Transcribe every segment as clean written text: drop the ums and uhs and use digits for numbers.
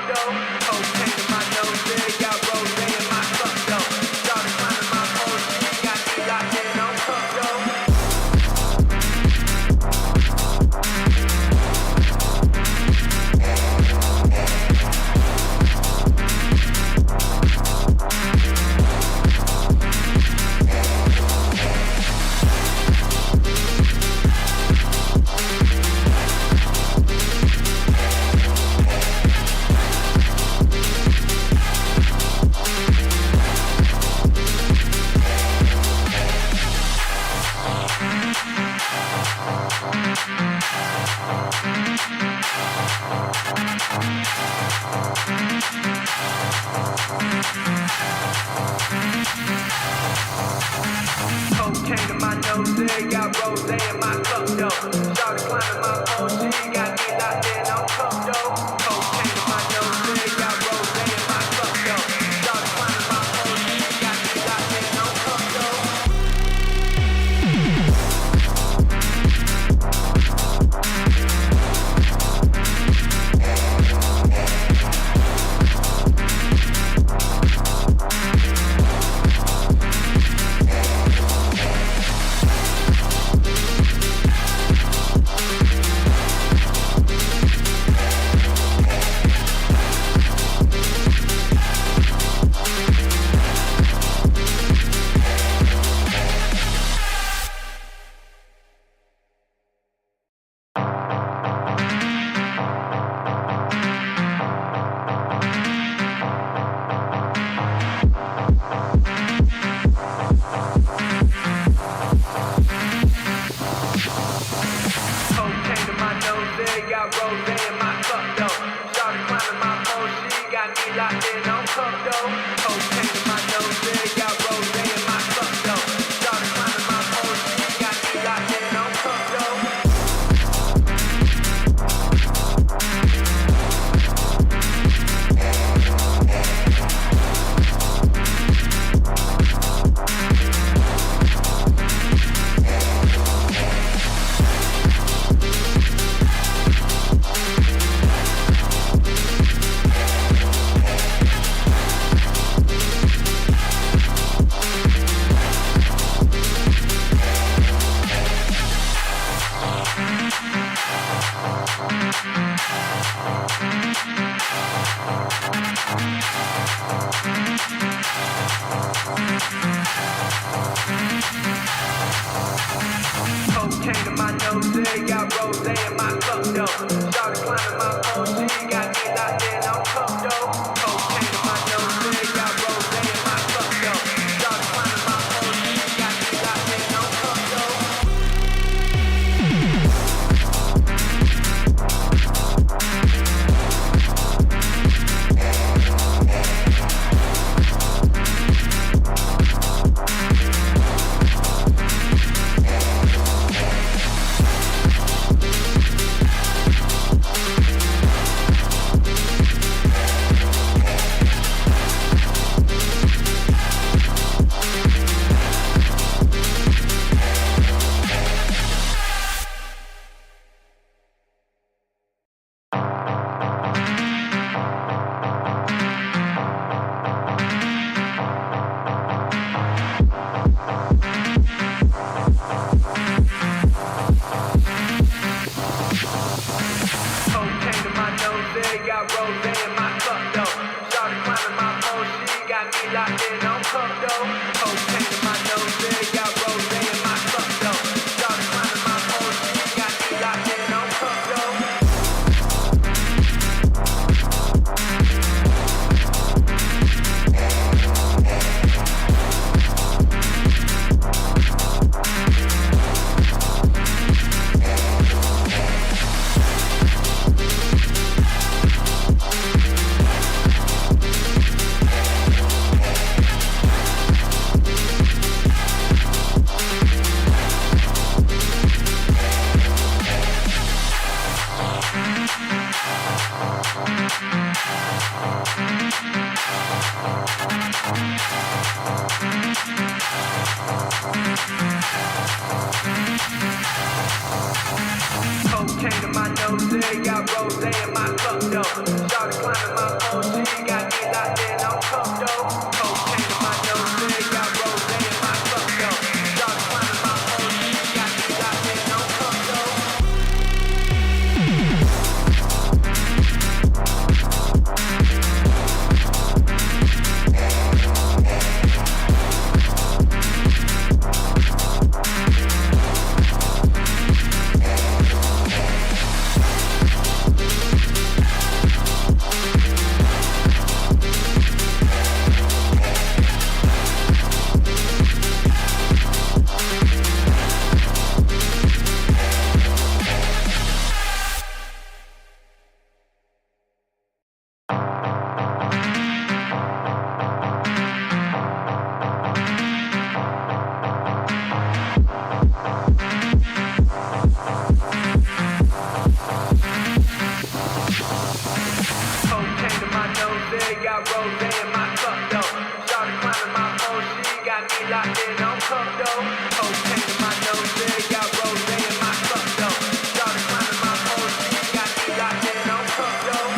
though. Cocaine in my nose, yeah, got rose in my cup though. Started climbing my pole, she got me locked in on cup though. Cocaine in my nose, yeah, got rose in my cup though. Started climbing my pole, she got me locked in on cup though. Cocaine in my nose, yeah, got rose in my cup though. Started climbing my pole, she got me locked in on cup though. Cocaine in my nose, yeah, got rose in my cup though. Started climbing my pole, she got me locked in on cup though. Cocaine in my nose, yeah, got rose in my cup though. Started climbing my pole, she got me locked in on cup though. Cocaine in my nose, yeah, got rose in my cup though. Started climbing my pole, she got me locked in on cup though. Cocaine in my nose, yeah, got rose in my cup though. Started climbing my pole, she got me locked in on cup though. Cocaine in my nose, yeah, got rose in my cup though. Started climbing my pole, she got me locked in on cup though. Cocaine in my nose, yeah, got rose in my cup though. Started climbing my pole, she got me locked in on cup though. Cocaine in my nose, yeah, got rose in my cup though. Started climbing my me locked in on cup though. Cocaine in my nose, yeah, got rose in my cup though. Started climbing my pole, she got me locked in on cup though.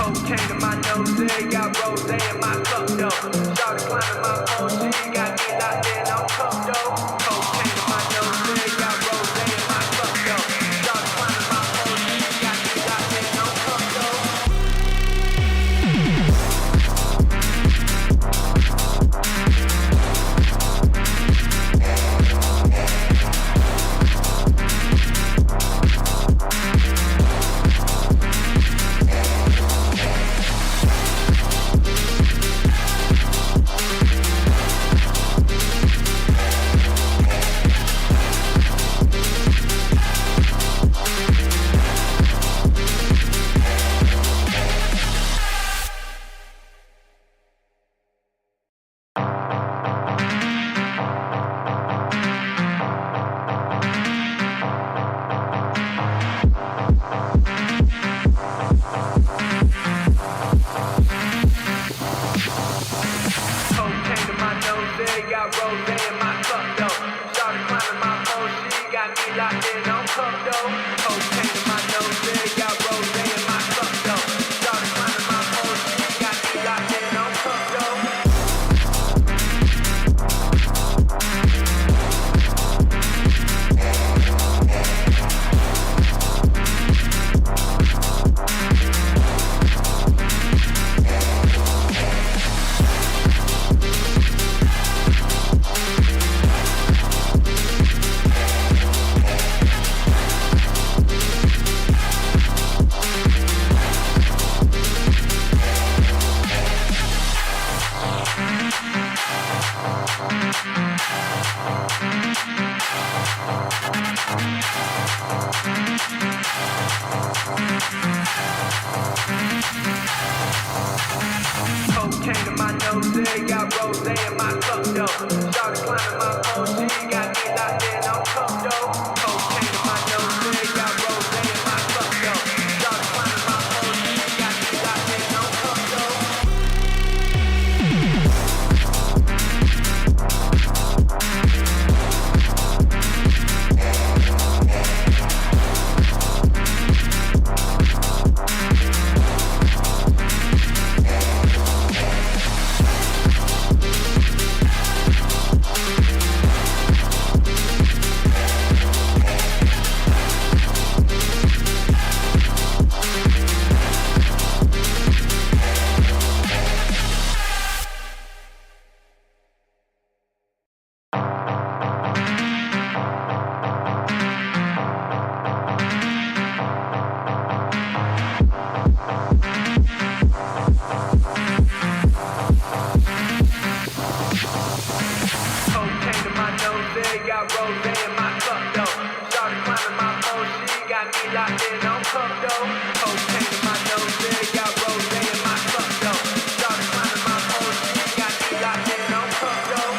Cocaine in my nose, yeah, got rose in my cup though. Started climbing my pole, she got me locked in on cup though. Cocaine in my nose, yeah, got rose in my cup though. Started climbing my pole, she got me locked in on cup though. Cocaine in my nose, yeah, got rose in my cup though. Started climbing my pole, she got me locked in on cup though. Cocaine in my nose, yeah, got rose in my cup though. Started climbing my pole, she got me locked in on cup though. Cocaine in my nose, yeah, got rose in my cup though. Started climbing my pole, she got me locked in on cup though. Cocaine in my nose, yeah, got rose in my cup though. Started climbing my pole, she got me locked in on cup though. Cocaine in my nose, yeah, got rose in my cup though. Started climbing my pole, she got me locked in on cup though. Cocaine in my nose, yeah, got rose in my cup though. Started climbing my pole, she got me locked in on cup though.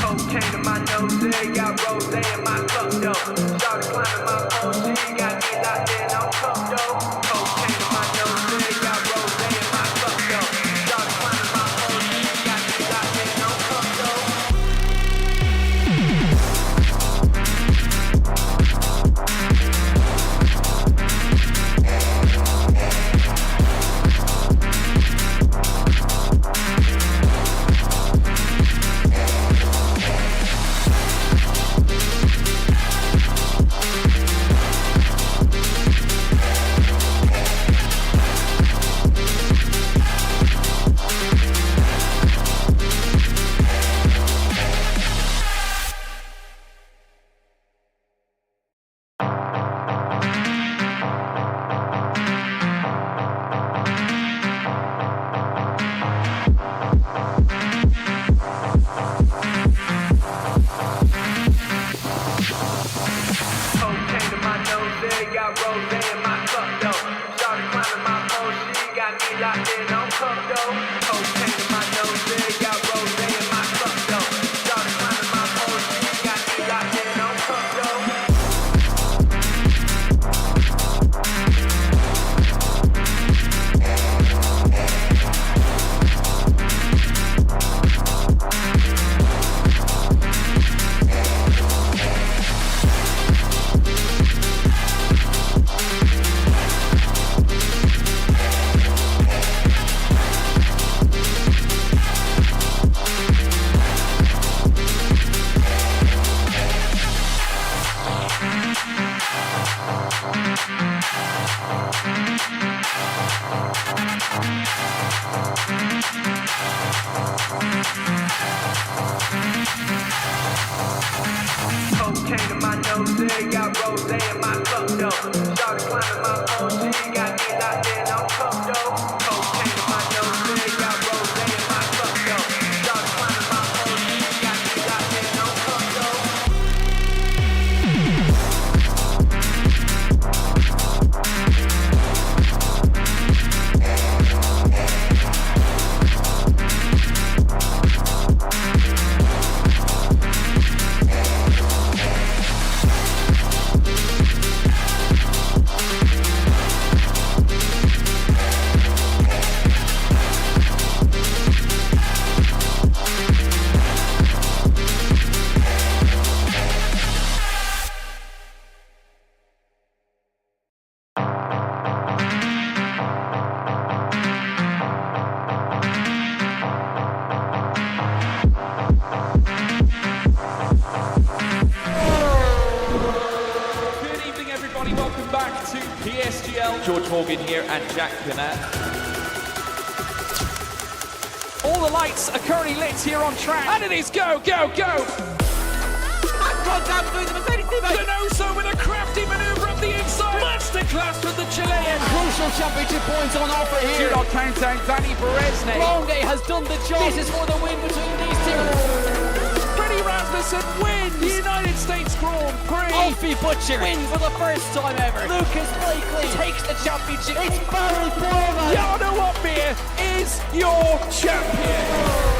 Cocaine in my nose, got rose in my cup though. got rose in my cup though. Started climbing my pole, she got me locked in on cup though. Cocaine in my nose, got rose in my cup though. Started climbing my pole, she got me locked in on cup though. Cocaine in my nose, got rose in my cup though. Started climbing my pole, she got me locked in on cup though. Cocaine in my nose, got rose in my cup though. Started climbing my pole, she got me locked in on cup though. Good evening, everybody. Welcome back to PSGL. George Morgan here and Jack Burnett. All the lights are currently lit here on track, and it is go, go, go! Donoso with a crafty manoeuvre up the inside. Masterclass from the Chilean. Crucial championship points on offer here. Do not count out Danny Berezne. Longe has done the job. This is for the win between these two. Freddie Rasmussen wins the United States Grand Prix. Alfie Butcher wins for the first time ever. Lucas Blakely takes the championship. It's Barry Borman. Jarno Opmeer is your champion.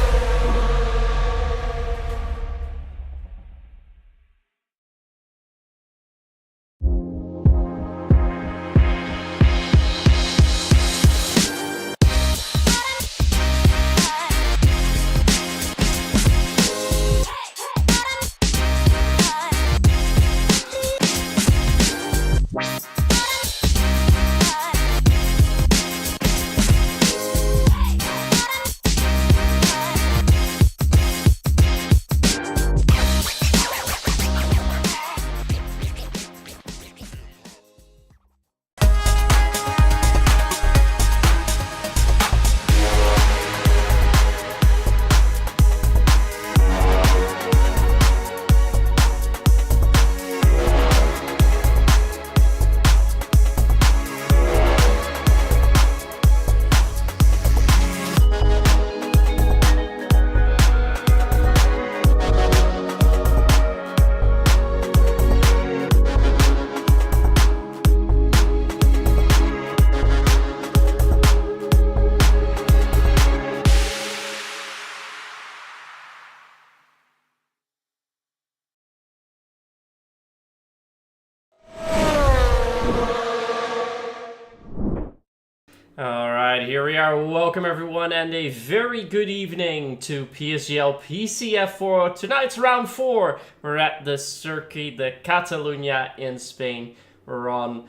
Alright, here we are. Welcome everyone and a very good evening to PSGL PCF4. Tonight's round 4. We're at the Circuit de Catalunya in Spain. We're on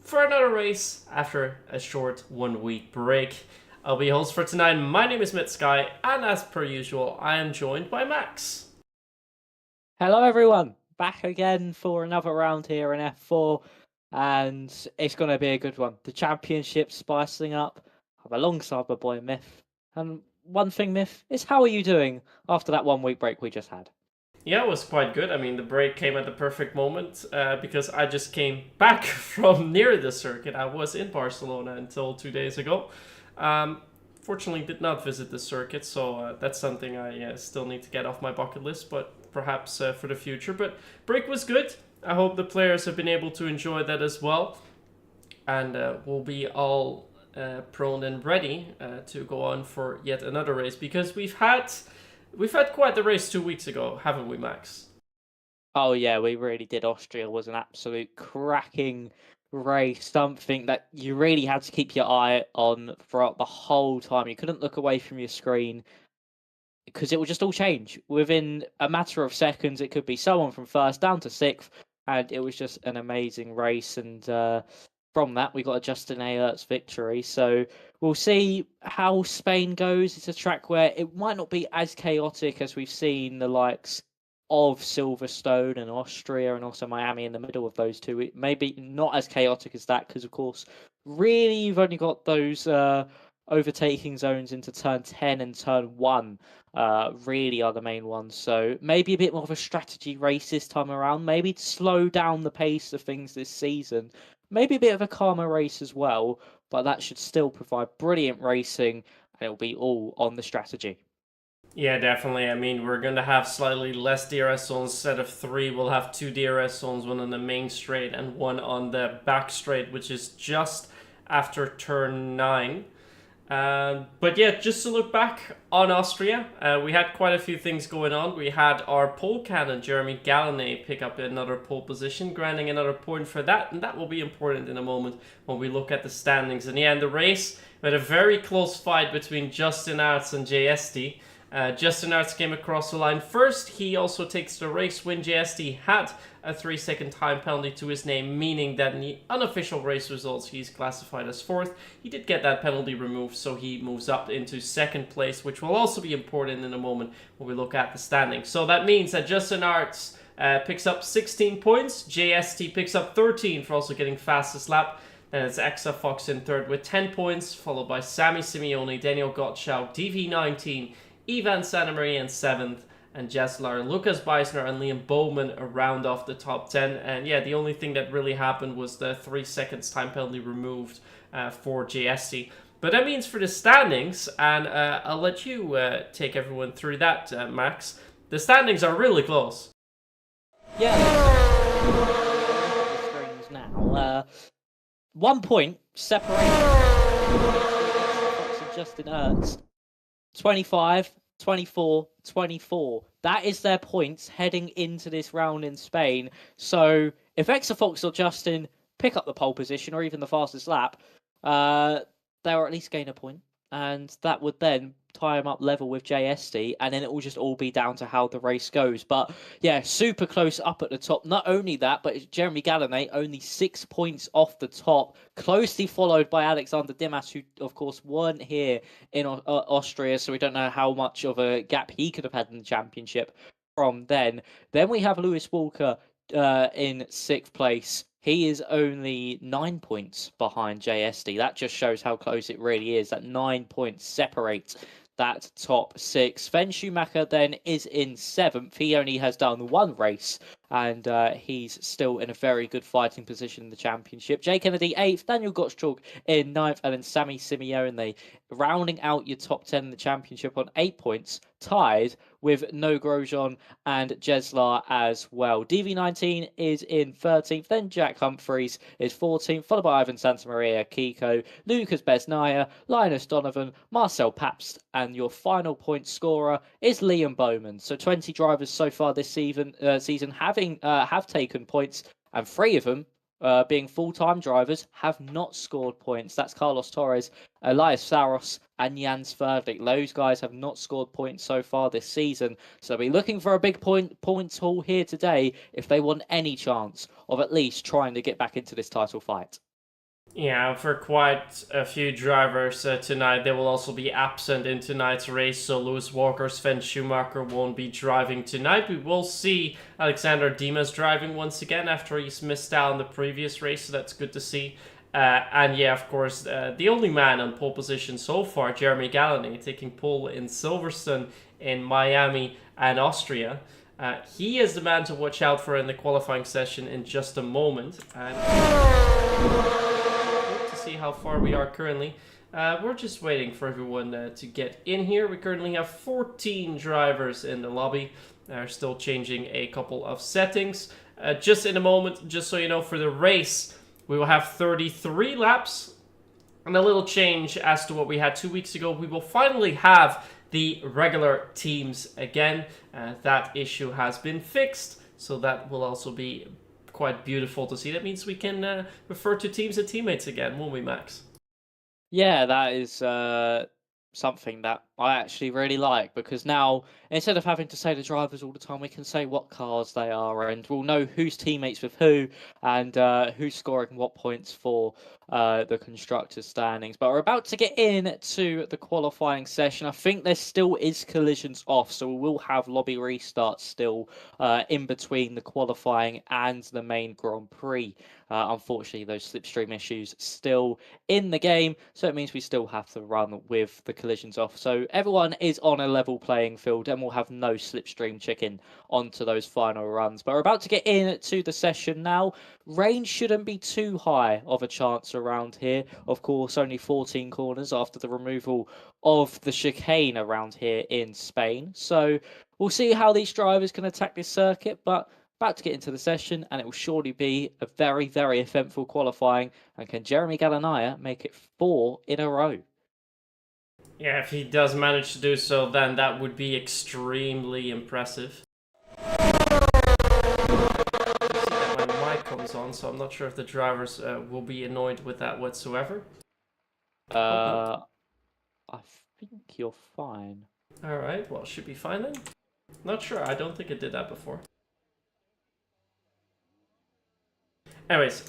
for another race after a short 1 week break. I'll be your host for tonight. My name is Mitsky and as per usual I am joined by Max. Hello everyone, back again for another round here in F4, and it's going to be a good one. The championship spicing up. I'm alongside my boy Myth, and one thing, Myth, is how are you doing after that 1 week break we just had? Yeah, it was quite good. I mean, the break came at the perfect moment because I just came back from near the circuit. I was in Barcelona until 2 days ago. Fortunately, did not visit the circuit, so that's something I still need to get off my bucket list, but perhaps for the future. But break was good. I hope the players have been able to enjoy that as well, and we'll be all prone and ready to go on for yet another race, because we've had quite the race 2 weeks ago, haven't we, Max? Oh yeah, we really did. Austria was an absolute cracking race, something that you really had to keep your eye on throughout the whole time. You couldn't look away from your screen because it would just all change. Within a matter of seconds, it could be someone from first down to sixth, and it was just an amazing race. And from that, we got a Justin Aerts victory. So we'll see how Spain goes. It's a track where it might not be as chaotic as we've seen the likes of Silverstone and Austria and also Miami in the middle of those two. It maybe not as chaotic as that because, of course, really you've only got those overtaking zones into turn 10 and turn 1 really are the main ones. So maybe a bit more of a strategy race this time around, maybe to slow down the pace of things this season. Maybe a bit of a calmer race as well, but that should still provide brilliant racing, and it'll be all on the strategy. Yeah, definitely. I mean, we're going to have slightly less DRS zones. Instead of 3, we'll have 2 DRS zones, one on the main straight and one on the back straight, which is just after turn 9. But yeah, just to look back on Austria, we had quite a few things going on. We had our pole cannon, Jeremy Gallinet, pick up another pole position, granting another point for that, and that will be important in a moment when we look at the standings. And yeah, in the race, we had a very close fight between Justin Aerts and JST. Justin Aerts came across the line first. He also takes the race win. JST had a 3-second time penalty to his name, meaning that in the unofficial race results, he's classified as 4th. He did get that penalty removed, so he moves up into 2nd place, which will also be important in a moment when we look at the standings. So that means that Justin Aerts picks up 16 points. JST picks up 13 for also getting fastest lap. Then it's Exa Fox in 3rd with 10 points, followed by Sammy Simeone, Daniel Gottschalk, DV19, Ivan Santamaria in 7th, and Jeslar, Lucas Beisner, and Liam Bowman round off the top 10. And yeah, the only thing that really happened was the 3 seconds time penalty removed for JST. But that means for the standings, and I'll let you take everyone through that, Max. The standings are really close. Yeah, the screens now. 1 point separating Fox and Justin Aerts. 25, 24, 24. That is their points heading into this round in Spain. So if Exafox or Justin pick up the pole position or even the fastest lap, they'll at least gain a point. And that would then tie them up level with JST, and then it will just all be down to how the race goes. But yeah, super close up at the top. Not only that, but Jeremy Gallinet only 6 points off the top, closely followed by Alexander Dimas, who of course weren't here in Austria, so we don't know how much of a gap he could have had in the championship from then. Then we have Lewis Walker in 6th place. He is only 9 points behind JST. That just shows how close it really is. That 9 points separate that top 6. Sven Schumacher then is in 7th. He only has done 1 race, and he's still in a very good fighting position in the championship. Jay Kennedy 8th, Daniel Gottschalk in 9th, and then Sammy Simeone rounding out your top 10 in the championship on 8 points, tied with No Grosjean and Jeslar as well. DV19 is in 13th, then Jack Humphreys is 14th, followed by Ivan Santamaria, Kiko, Lucas Besnaya, Linus Donovan, Marcel Pabst, and your final point scorer is Liam Bowman. So 20 drivers so far this season have taken points, and 3 of them, being full-time drivers, have not scored points. That's Carlos Torres, Elias Saros, and Jans Verdlich. Those guys have not scored points so far this season, so they'll be looking for a big points haul here today if they want any chance of at least trying to get back into this title fight. Yeah, for quite a few drivers tonight, they will also be absent in tonight's race. So Lewis Walker, Sven Schumacher won't be driving tonight. We will see Alexander Dimas driving once again after he's missed out on the previous race, so that's good to see. And yeah, of course, the only man on pole position so far, Jeremy Gallinet, taking pole in Silverstone, in Miami, and Austria. He is the man to watch out for in the qualifying session in just a moment. And see how far we are currently. We're just waiting for everyone to get in here. We currently have 14 drivers in the lobby. They're still changing a couple of settings. Just in a moment, just so you know, for the race, we will have 33 laps. And a little change as to what we had 2 weeks ago. We will finally have the regular teams again. That issue has been fixed, so that will also be quite beautiful to see. That means we can refer to teams and teammates again, won't we, Max? Yeah, that is something that I actually really like, because now instead of having to say the drivers all the time, we can say what cars they are, and we'll know who's teammates with who, and who's scoring what points for the constructors' standings. But we're about to get into the qualifying session. I think there still is collisions off, so we will have lobby restarts still in between the qualifying and the main Grand Prix. Unfortunately, those slipstream issues still in the game, so it means we still have to run with the collisions off. So everyone is on a level playing field, and we'll have no slipstream chicken onto those final runs. But we're about to get into the session now. Rain shouldn't be too high of a chance around here. Of course, only 14 corners after the removal of the chicane around here in Spain. So we'll see how these drivers can attack this circuit, but about to get into the session, and it will surely be a very, very eventful qualifying. And can Jeremy Galanaya make it 4 in a row? Yeah, if he does manage to do so, then that would be extremely impressive. My mic comes on, so I'm not sure if the drivers will be annoyed with that whatsoever. I think you're fine. Alright, well, should be fine then. Not sure, I don't think it did that before. Anyways,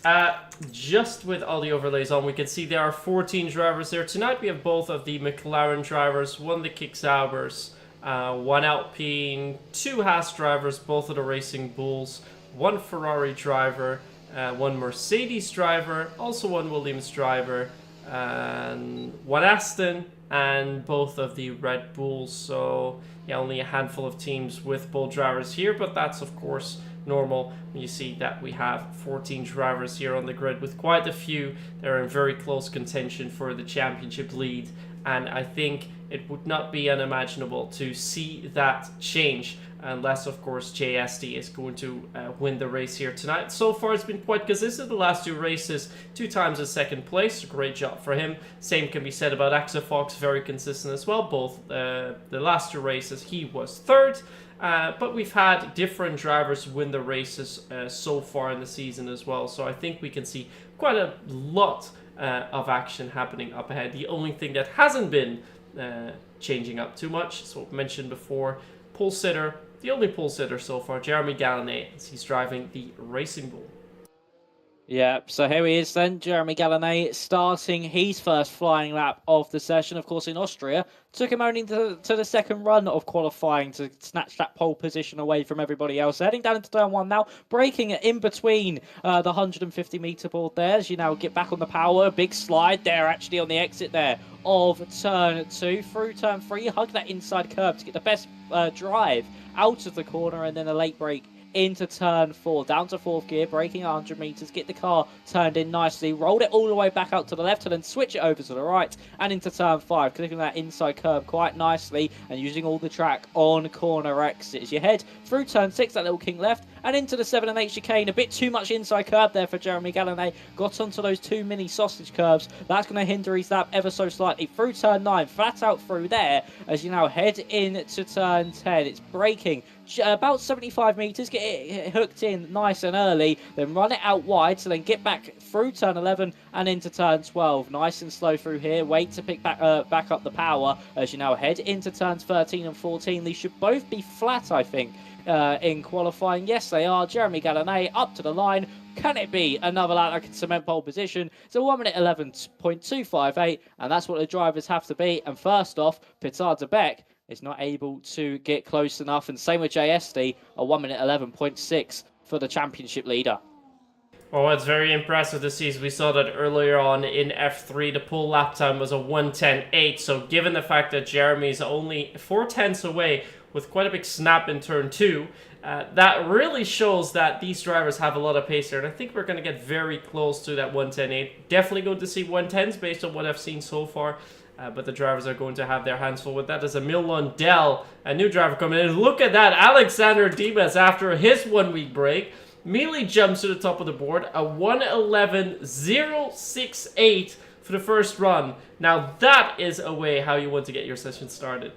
just with all the overlays on, we can see there are 14 drivers there. Tonight we have both of the McLaren drivers, one the Kick Saubers, one Alpine, 2 Haas drivers, both of the Racing Bulls, 1 Ferrari driver, 1 Mercedes driver, also 1 Williams driver, and 1 Aston, and both of the Red Bulls. So yeah, only a handful of teams with Bull drivers here, but that's of course normal when you see that we have 14 drivers here on the grid, with quite a few that are in very close contention for the championship lead. And I think it would not be unimaginable to see that change, unless of course JSD is going to win the race here tonight. So far it's been quite consistent. The last 2 races, 2 times in second place. Great job for him. Same can be said about Axefox, very consistent as well. Both the last 2 races he was 3rd. But we've had different drivers win the races so far in the season as well. So I think we can see quite a lot of action happening up ahead. The only thing that hasn't been changing up too much, so mentioned before, pole sitter, the only pole sitter so far, Jeremy Galanay, as he's driving the Racing Bull. Yeah, so here he is then, Jeremy Galanay, starting his first flying lap of the session. Of course, in Austria, took him only to the second run of qualifying to snatch that pole position away from everybody else. Heading down into turn 1 now, braking in between the 150-meter board there as you now get back on the power. Big slide there, actually, on the exit there of turn 2. Through turn 3, hug that inside curb to get the best drive out of the corner, and then a late brake into turn 4, down to 4th gear, braking 100 meters, get the car turned in nicely, rolled it all the way back out to the left, and then switch it over to the right, and into turn 5, clicking that inside curb quite nicely, and using all the track on corner exits. You head through turn 6, that little king left, and into the 7 and 8 chicane. A bit too much inside curb there for Jeremy Galanay. Got onto those 2 mini sausage curbs. That's going to hinder his lap ever so slightly. Through turn 9, flat out through there, as you now head into turn 10. It's braking about 75 meters, get it hooked in nice and early, then run it out wide, so then get back through turn 11 and into turn 12. Nice and slow through here, wait to pick back up the power as you now head into turns 13 and 14. These should both be flat, I think, in qualifying. Yes, they are. Jeremy Galanay up to the line. Can it be another lap that can cement pole position? It's a 1 minute 11.258, and that's what the drivers have to be. And first off, Pitar de Beck is not able to get close enough, and same with JSD, a 1 minute 11.6 for the championship leader. Oh, it's very impressive to see. We saw that earlier on in F3, the pole lap time was a 1:10.8. So given the fact that Jeremy's only 4/10 away with quite a big snap in turn 2, that really shows that these drivers have a lot of pace there. And I think we're going to get very close to that 1:10.8. Definitely going to see 1:10s based on what I've seen so far. But the drivers are going to have their hands full with that. As Emil Lundell, a new driver coming in. Look at that, Alexander Dimas, after his 1 week break, immediately jumps to the top of the board. A 1:11.068 for the first run. Now that is a way how you want to get your session started.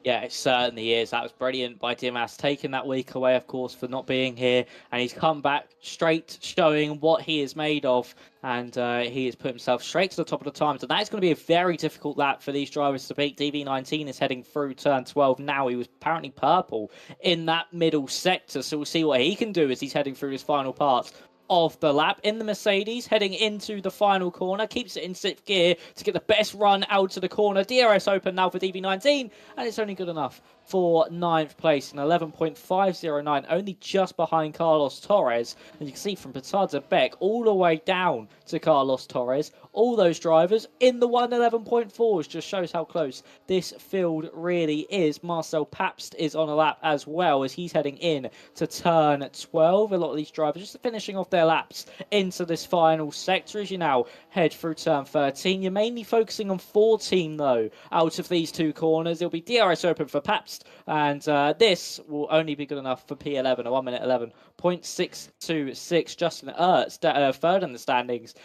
Yeah, it certainly is. That was brilliant by Dimas, taking that week away, of course, for not being here. And he's come back straight, showing what he is made of. And he has put himself straight to the top of the time. So that is going to be a very difficult lap for these drivers to beat. DV19 is heading through turn 12 now. He was apparently purple in that middle sector. So we'll see what he can do as he's heading through his final parts of the lap in the Mercedes, heading into the final corner, keeps it in 6th gear to get the best run out of the corner. DRS open now for DV19, and it's only good enough for 9th place in 11.509, only just behind Carlos Torres. And you can see from Petard to Beck all the way down to Carlos Torres, all those drivers in the 1:11.4s. Just shows how close this field really is. Marcel Pabst is on a lap as well as he's heading in to turn 12. A lot of these drivers just finishing off their laps into this final sector as you now head through turn 13. You're mainly focusing on 14 though out of these two corners. It'll be DRS open for Pabst, and this will only be good enough for P11, a 1:11.626. Justin Ertz, third in the standings.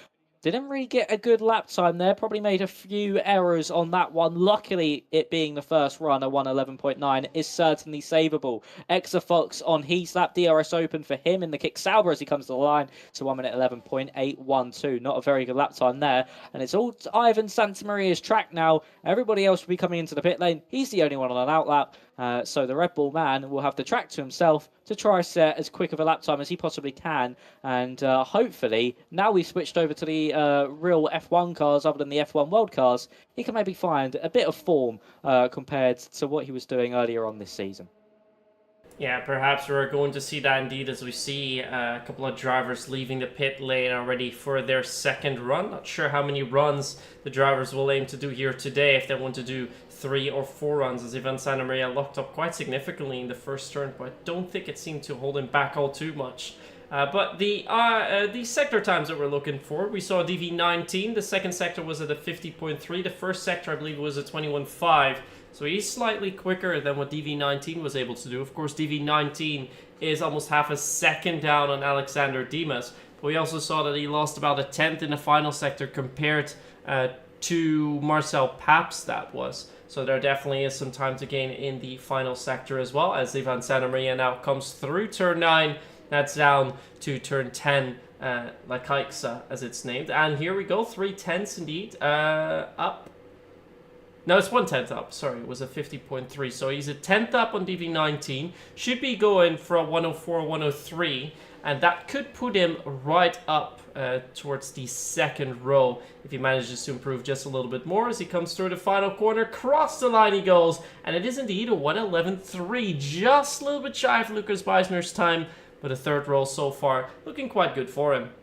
Didn't really get a good lap time there. Probably made a few errors on that one. Luckily, it being the first run, a 1:11.9 is certainly savable. Exafox on his lap, DRS open for him in the kick Sauber as he comes to the line to 1:11.812. Not a very good lap time there. And it's all Ivan Santamaria's track now. Everybody else will be coming into the pit lane. He's the only one on an outlap. So the Red Bull man will have the track to himself to try set as quick of a lap time as he possibly can. And hopefully, now we've switched over to the real F1 cars other than the F1 World cars, he can maybe find a bit of form compared to what he was doing earlier on this season. Yeah, perhaps we're going to see that indeed as we see a couple of drivers leaving the pit lane already for their second run. Not sure how many runs the drivers will aim to do here today, if they want to do 3 or 4 runs, as Ivan Santamaria locked up quite significantly in the first turn, but I don't think it seemed to hold him back all too much. But the sector times that we're looking for, we saw DV19, the second sector was at a 50.3, the first sector I believe was a 21.5. So he's slightly quicker than what DV19 was able to do. Of course, DV19 is almost half a second down on Alexander Dimas. But we also saw that he lost about a 10th in the final sector compared to Marcel Pabst, that was. So there definitely is some time to gain in the final sector as well, as Ivan Santamaria now comes through turn 9. That's down to turn 10, La Caixa, as it's named. And here we go, 3/10 indeed, up. No, it's 1/10 up. Sorry, it was a 50.3. So he's a 10th up on DV19. Should be going for a 104, 103. And that could put him right up towards the second row if he manages to improve just a little bit more as he comes through the final corner. Cross the line he goes. And it is indeed a 1:11.3. Just a little bit shy of Lucas Beisner's time. But a third row so far. Looking quite good for him.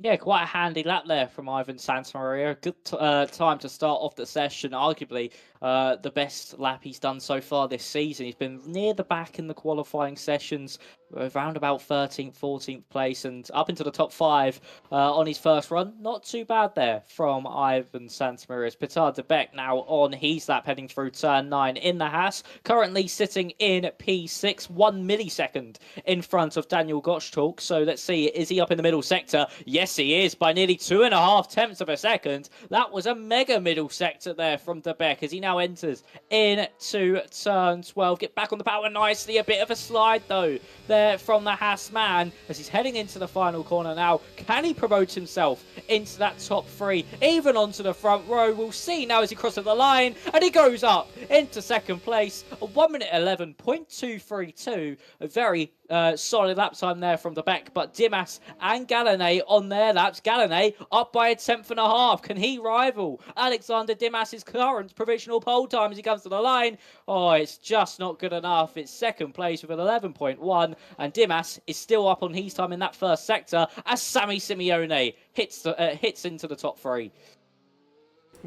Yeah, quite a handy lap there from Ivan Santamaria. Good time to start off the session. Arguably the best lap he's done so far this season. He's been near the back in the qualifying sessions, around about 13th, 14th place, and up into the top 5 on his first run. Not too bad there from Ivan Santamaria. Petard de Beck now on his lap, heading through turn 9 in the Haas. Currently sitting in P6, 1 millisecond in front of Daniel Gottschalk. So let's see, is he up in the middle sector? Yes, he is, by nearly 2.5 tenths of a second. That was a mega middle sector there from de Beck as he now enters into turn 12. Get back on the power nicely. A bit of a slide though there from the Haas man as he's heading into the final corner now. Can he promote himself into that top 3, even onto the front row? We'll see now as he crosses the line, and he goes up into second place, a 1:11.232. A very solid lap time there from de Beck, but Dimas and Gallonay on their laps. Gallonay up by 1.5 tenths. Can he rival Alexander Dimas's current provisional pole time as he comes to the line? Oh, it's just not good enough. It's second place with an 11.1, and Dimas is still up on his time in that first sector as Sammy Simeone hits into the top 3.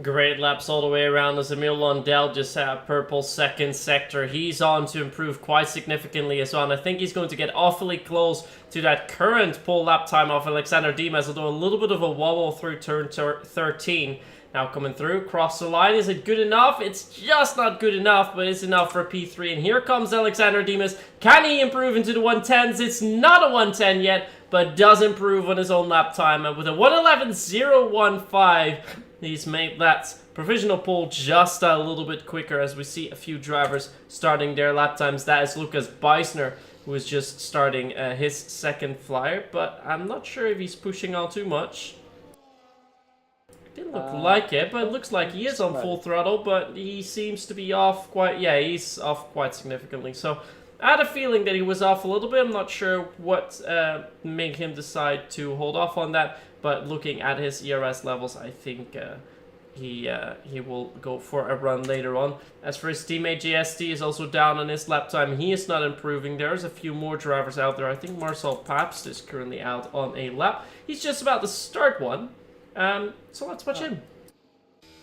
Great laps all the way around as Emil Lundell just had a purple second sector. He's on to improve quite significantly as well. And I think he's going to get awfully close to that current pole lap time of Alexander Dimas, although a little bit of a wobble through turn 13. Now coming through, cross the line. Is it good enough? It's just not good enough, but it's enough for P3. And here comes Alexander Dimas. Can he improve into the 110s? It's not a 110 yet, but does improve on his own lap time. And with a 111.015, he's made that provisional pole just a little bit quicker as we see a few drivers starting their lap times. That is Lucas Beisner, who is just starting his second flyer, but I'm not sure if he's pushing on too much. Didn't look like it, but it looks like he is on full throttle, but he seems to be off quite, yeah, he's off quite significantly. So I had a feeling that he was off a little bit. I'm not sure what made him decide to hold off on that, but looking at his ERS levels, I think he will go for a run later on. As for his teammate, JST is also down on his lap time. He is not improving. There's a few more drivers out there. I think Marcel Pabst is currently out on a lap. He's just about to start one. So let's watch him.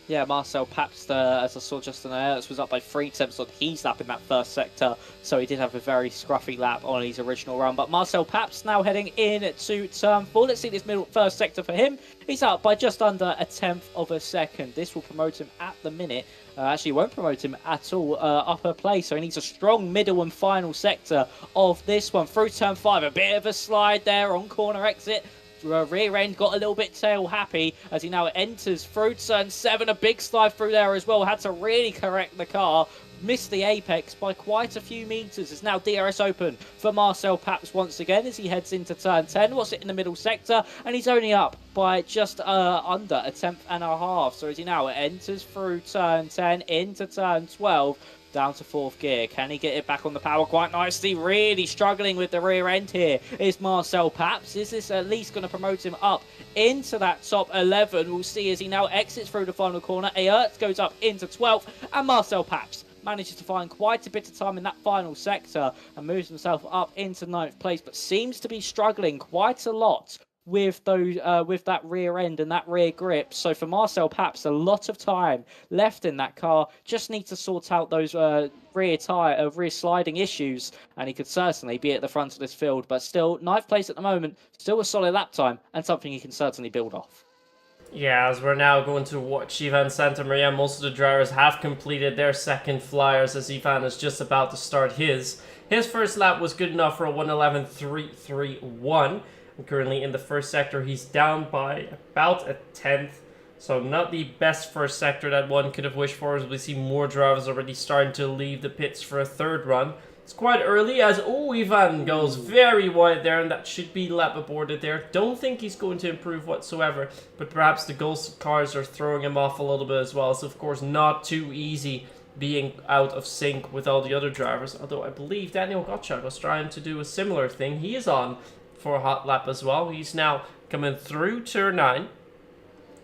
Yeah, Marcel Pabst, as I saw just in there, was up by 3/10 on his lap in that first sector, so he did have a very scruffy lap on his original run. But Marcel Pabst now heading in to turn 4. Let's see this first sector for him. He's up by just under 1/10 of a second. This will promote him at the minute. Actually, won't promote him at all upper place, so he needs a strong middle and final sector of this one. Through turn 5, a bit of a slide there on corner exit. Rear end got a little bit tail happy as he now enters through turn 7. A big slide through there as well. Had to really correct the car. Missed the apex by quite a few meters. It's now DRS open for Marcel Pabst once again as he heads into turn 10. What's it in the middle sector? And he's only up by just under 1/10.5. So as he now enters through turn 10 into turn 12. Down to 4th gear. Can he get it back on the power quite nicely? Really struggling with the rear end here is Marcel Pabst. Is this at least going to promote him up into that top 11? We'll see as he now exits through the final corner. Aerts goes up into 12th, and Marcel Pabst manages to find quite a bit of time in that final sector and moves himself up into 9th place, but seems to be struggling quite a lot with those with that rear end and that rear grip. So for Marcel Pabst, a lot of time left in that car. Just need to sort out those rear sliding issues, and he could certainly be at the front of this field. But still, 9th place at the moment, still a solid lap time and something he can certainly build off. Yeah, as we're now going to watch Ivan Santamaria, most of the drivers have completed their second flyers as Ivan is just about to start his. His first lap was good enough for a 111.331. Currently in the first sector, he's down by about 1/10, so not the best first sector that one could have wished for, as we see more drivers already starting to leave the pits for a third run. It's quite early as, Ivan goes very wide there, and that should be lap aborted there. Don't think he's going to improve whatsoever, but perhaps the ghost cars are throwing him off a little bit as well. It's of course not too easy being out of sync with all the other drivers, although I believe Daniel Gottschalk was trying to do a similar thing. He is on for a hot lap as well. He's now coming through turn 9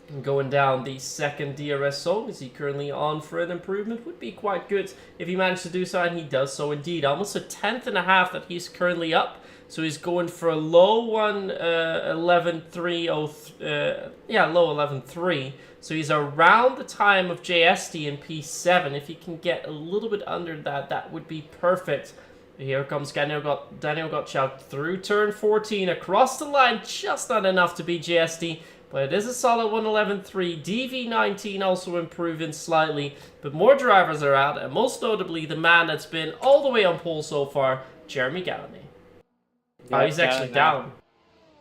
and going down the second DRS zone. Is he currently on for an improvement? Would be quite good if he managed to do so, and he does so indeed. Almost 1/10.5 that he's currently up. So he's going for a low 11.3. So he's around the time of JST in P7. If he can get a little bit under that, that would be perfect. Here comes Daniel Gottschalk through turn 14, across the line, just not enough to beat JST, but it is a solid 111.3. DV19 also improving slightly, but more drivers are out, and most notably the man that's been all the way on pole so far, Jeremy Galladay. Yeah, he's actually down.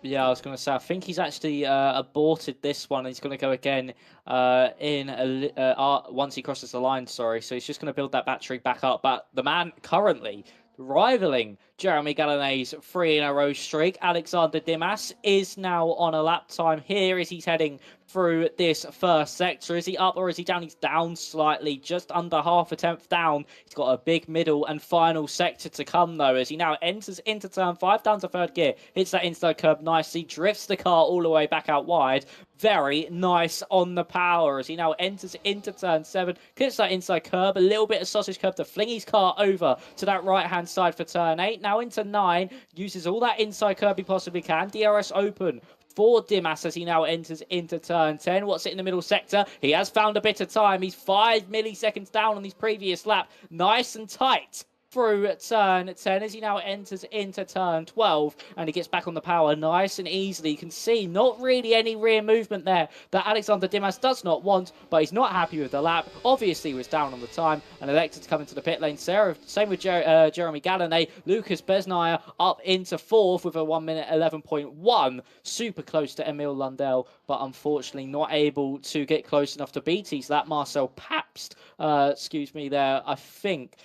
Yeah, I was going to say, I think he's actually aborted this one. He's going to go again once he crosses the line, sorry. So he's just going to build that battery back up. But the man currently rivaling Jeremy Gallanet's 3-in-a-row streak, Alexander Dimas, is now on a lap time here as he's heading through this first sector. Is he up or is he down? He's down slightly, just under 0.5 down. He's got a big middle and final sector to come though, as he now enters into turn 5, down to 3rd gear, hits that inside curb nicely, drifts the car all the way back out wide. Very nice on the power as he now enters into turn 7, hits that inside curb, a little bit of sausage curb to fling his car over to that right-hand side for turn 8. Now into 9, uses all that inside curb he possibly can. DRS open for Dimas as he now enters into turn 10. What's it in the middle sector? He has found a bit of time. He's 5 milliseconds down on his previous lap. Nice and tight through turn 10 as he now enters into turn 12 and he gets back on the power nice and easily. You can see not really any rear movement there that Alexander Dimas does not want, but he's not happy with the lap. Obviously he was down on the time and elected to come into the pit lane. Same with Jeremy Gallinet. Lucas Besnaya up into 4th with a 1 minute 11.1, super close to Emil Lundell, but unfortunately not able to get close enough to beat his lap. Marcel Pabst, there, I think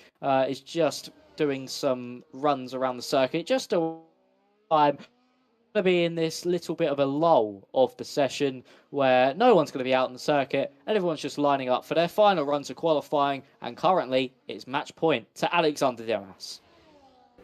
is just doing some runs around the circuit just to time to be in this little bit of a lull of the session where no one's going to be out on the circuit and everyone's just lining up for their final runs of qualifying, and currently it's match point to Alexander Dimas.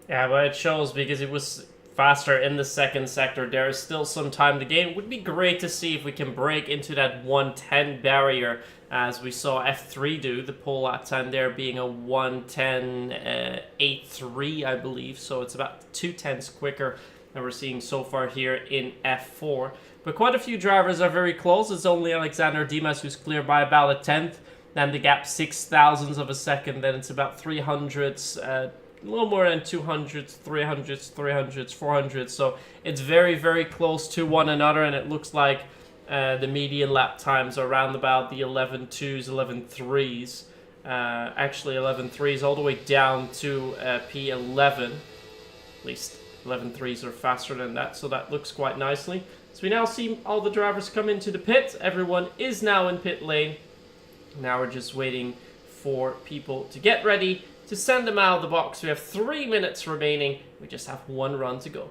Yeah, but it shows because it was faster in the second sector. There is still some time to gain. It would be great to see if we can break into that 110 barrier as we saw F3 do, the pole lap time there being a 110.83, I believe, so it's about 2/10 quicker than we're seeing so far here in F4. But quite a few drivers are very close. It's only Alexander Dimas who's clear by about a 10th, then the gap 6,000ths of a second, then it's about 300ths, a little more than 200ths, 300ths, 300ths, 400ths, so it's very, very close to one another, and it looks like the median lap times are around about the 11.2s, 11.3s, actually 11.3s all the way down to P11, at least 11.3s are faster than that, so that looks quite nicely. So we now see all the drivers come into the pit. Everyone is now in pit lane. Now we're just waiting for people to get ready to send them out of the box. We have 3 minutes remaining. We just have one run to go.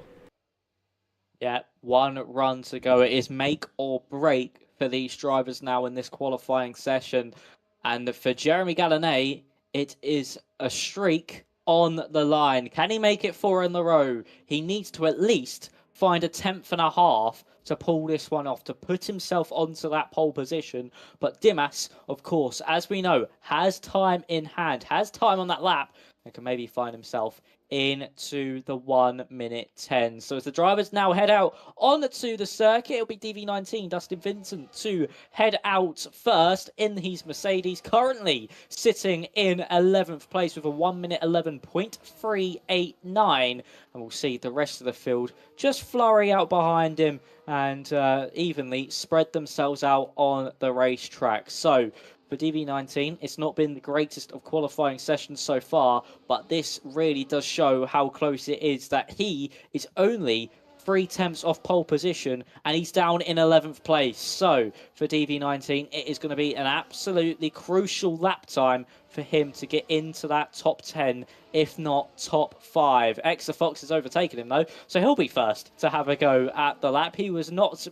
Yeah, one run to go. It is make or break for these drivers now in this qualifying session. And for Jeremy Gallinet, it is a streak on the line. Can he make it 4 in a row? He needs to at least find a 10th and a half to pull this one off, to put himself onto that pole position. But Dimas, of course, as we know, has time in hand, has time on that lap, and can maybe find himself into the 1 minute 10. So as the drivers now head out onto the circuit, it'll be DV19, Dustin Vincent, to head out first in his Mercedes, currently sitting in 11th place with a 1 minute 11.389. And we'll see the rest of the field just flurry out behind him and evenly spread themselves out on the racetrack. So for DV19, it's not been the greatest of qualifying sessions so far, but this really does show how close it is that he is only 3/10 off pole position and he's down in 11th place. So for DV19, it is going to be an absolutely crucial lap time for him to get into that top 10, if not top 5. Exafox has overtaken him though, so he'll be first to have a go at the lap. He was not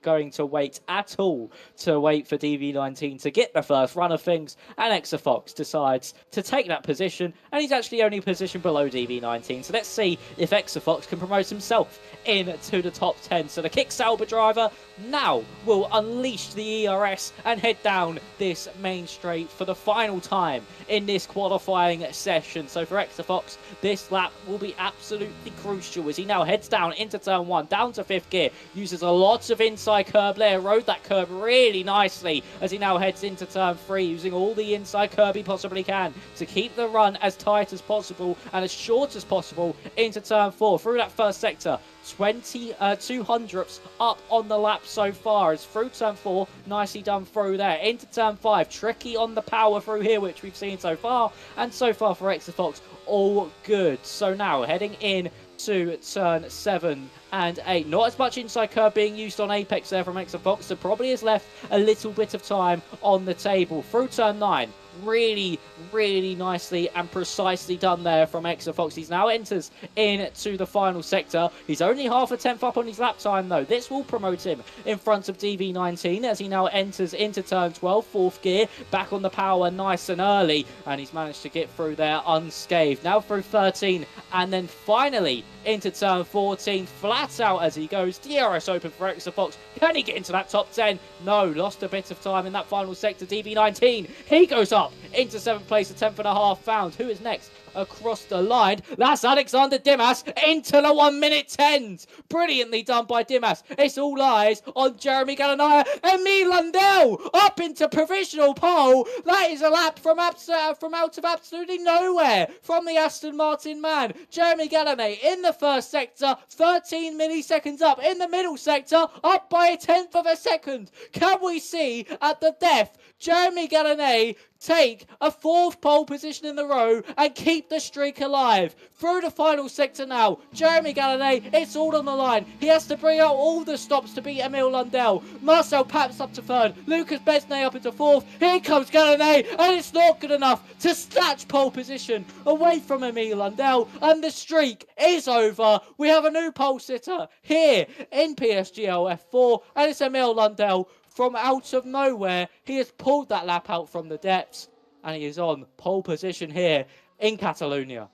going to wait at all to wait for DV19 to get the first run of things, and Exafox decides to take that position, and he's actually only a position below DV19. So let's see if Exafox can promote himself into the top 10. So the Kick Sauber driver now will unleash the ERS and head down this main straight for the final time in this qualifying session. So for Exafox, this lap will be absolutely crucial as he now heads down into turn 1, down to 5th gear, uses a lot of inside curb there, rode that curb really nicely as he now heads into turn 3, using all the inside curb he possibly can to keep the run as tight as possible and as short as possible into turn 4. Through that first sector, 200ths up on the lap so far as through turn 4, nicely done through there. Into turn 5, tricky on the power through here, which we've seen so far, and so far for Exafox, all good. So now heading in to turn 7 and 8. Not as much inside curb being used on Apex there from Exafox, so probably has left a little bit of time on the table. Through turn 9, really, really nicely and precisely done there from Exafox. He now enters into the final sector. He's only half a 10th up on his lap time though. This will promote him in front of DV19 as he now enters into turn 12, 4th gear, back on the power nice and early, and he's managed to get through there unscathed. Now through 13, and then finally into turn 14, flat out as he goes. DRS open for Exafox. Can he get into that top 10? No, lost a bit of time in that final sector. DV19, he goes up into 7th place, a 10.5 found. Who is next? Across the line, that's Alexander Dimas into the 1 minute 10s. Brilliantly done by Dimas. It's all eyes on Jeremy Gallinaya. Emil Lundell up into provisional pole. That is a lap from out of absolutely nowhere from the Aston Martin man. Jeremy Gallinaya in the first sector, 13 milliseconds up. In the middle sector, up by a 10th of a second. Can we see at the death Jeremy Gallinaya take a 4th pole position in the row and keep the streak alive? Through the final sector now, Jeremy Gallinaya, it's all on the line. He has to bring out all the stops to beat Emil Lundell. Marcel Paps up to 3rd, Lucas Besnay up into 4th. Here comes Gallinaya, and it's not good enough to snatch pole position away from Emil Lundell, and the streak is over. We have a new pole sitter here in PSGL F4, and it's Emil Lundell. From out of nowhere, he has pulled that lap out from the depths, and he is on pole position here in Catalonia.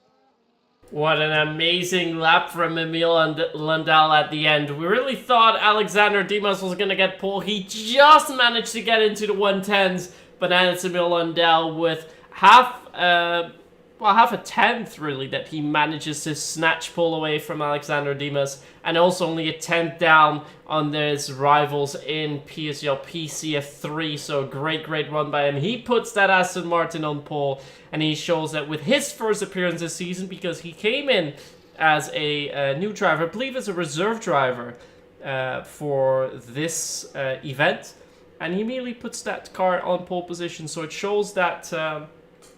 What an amazing lap from Emil Lundell at the end. We really thought Alexander Dimas was going to get pole. He just managed to get into the 110s, but then it's Emil Lundell with half a 10th really that he manages to snatch pole away from Alexander Dimas, and also only a 10th down on his rivals in PSGL PCF3. So great run by him. He puts that Aston Martin on pole, and he shows that with his first appearance this season, because he came in as a new driver, I believe as a reserve driver for this event, and he immediately puts that car on pole position. So it shows that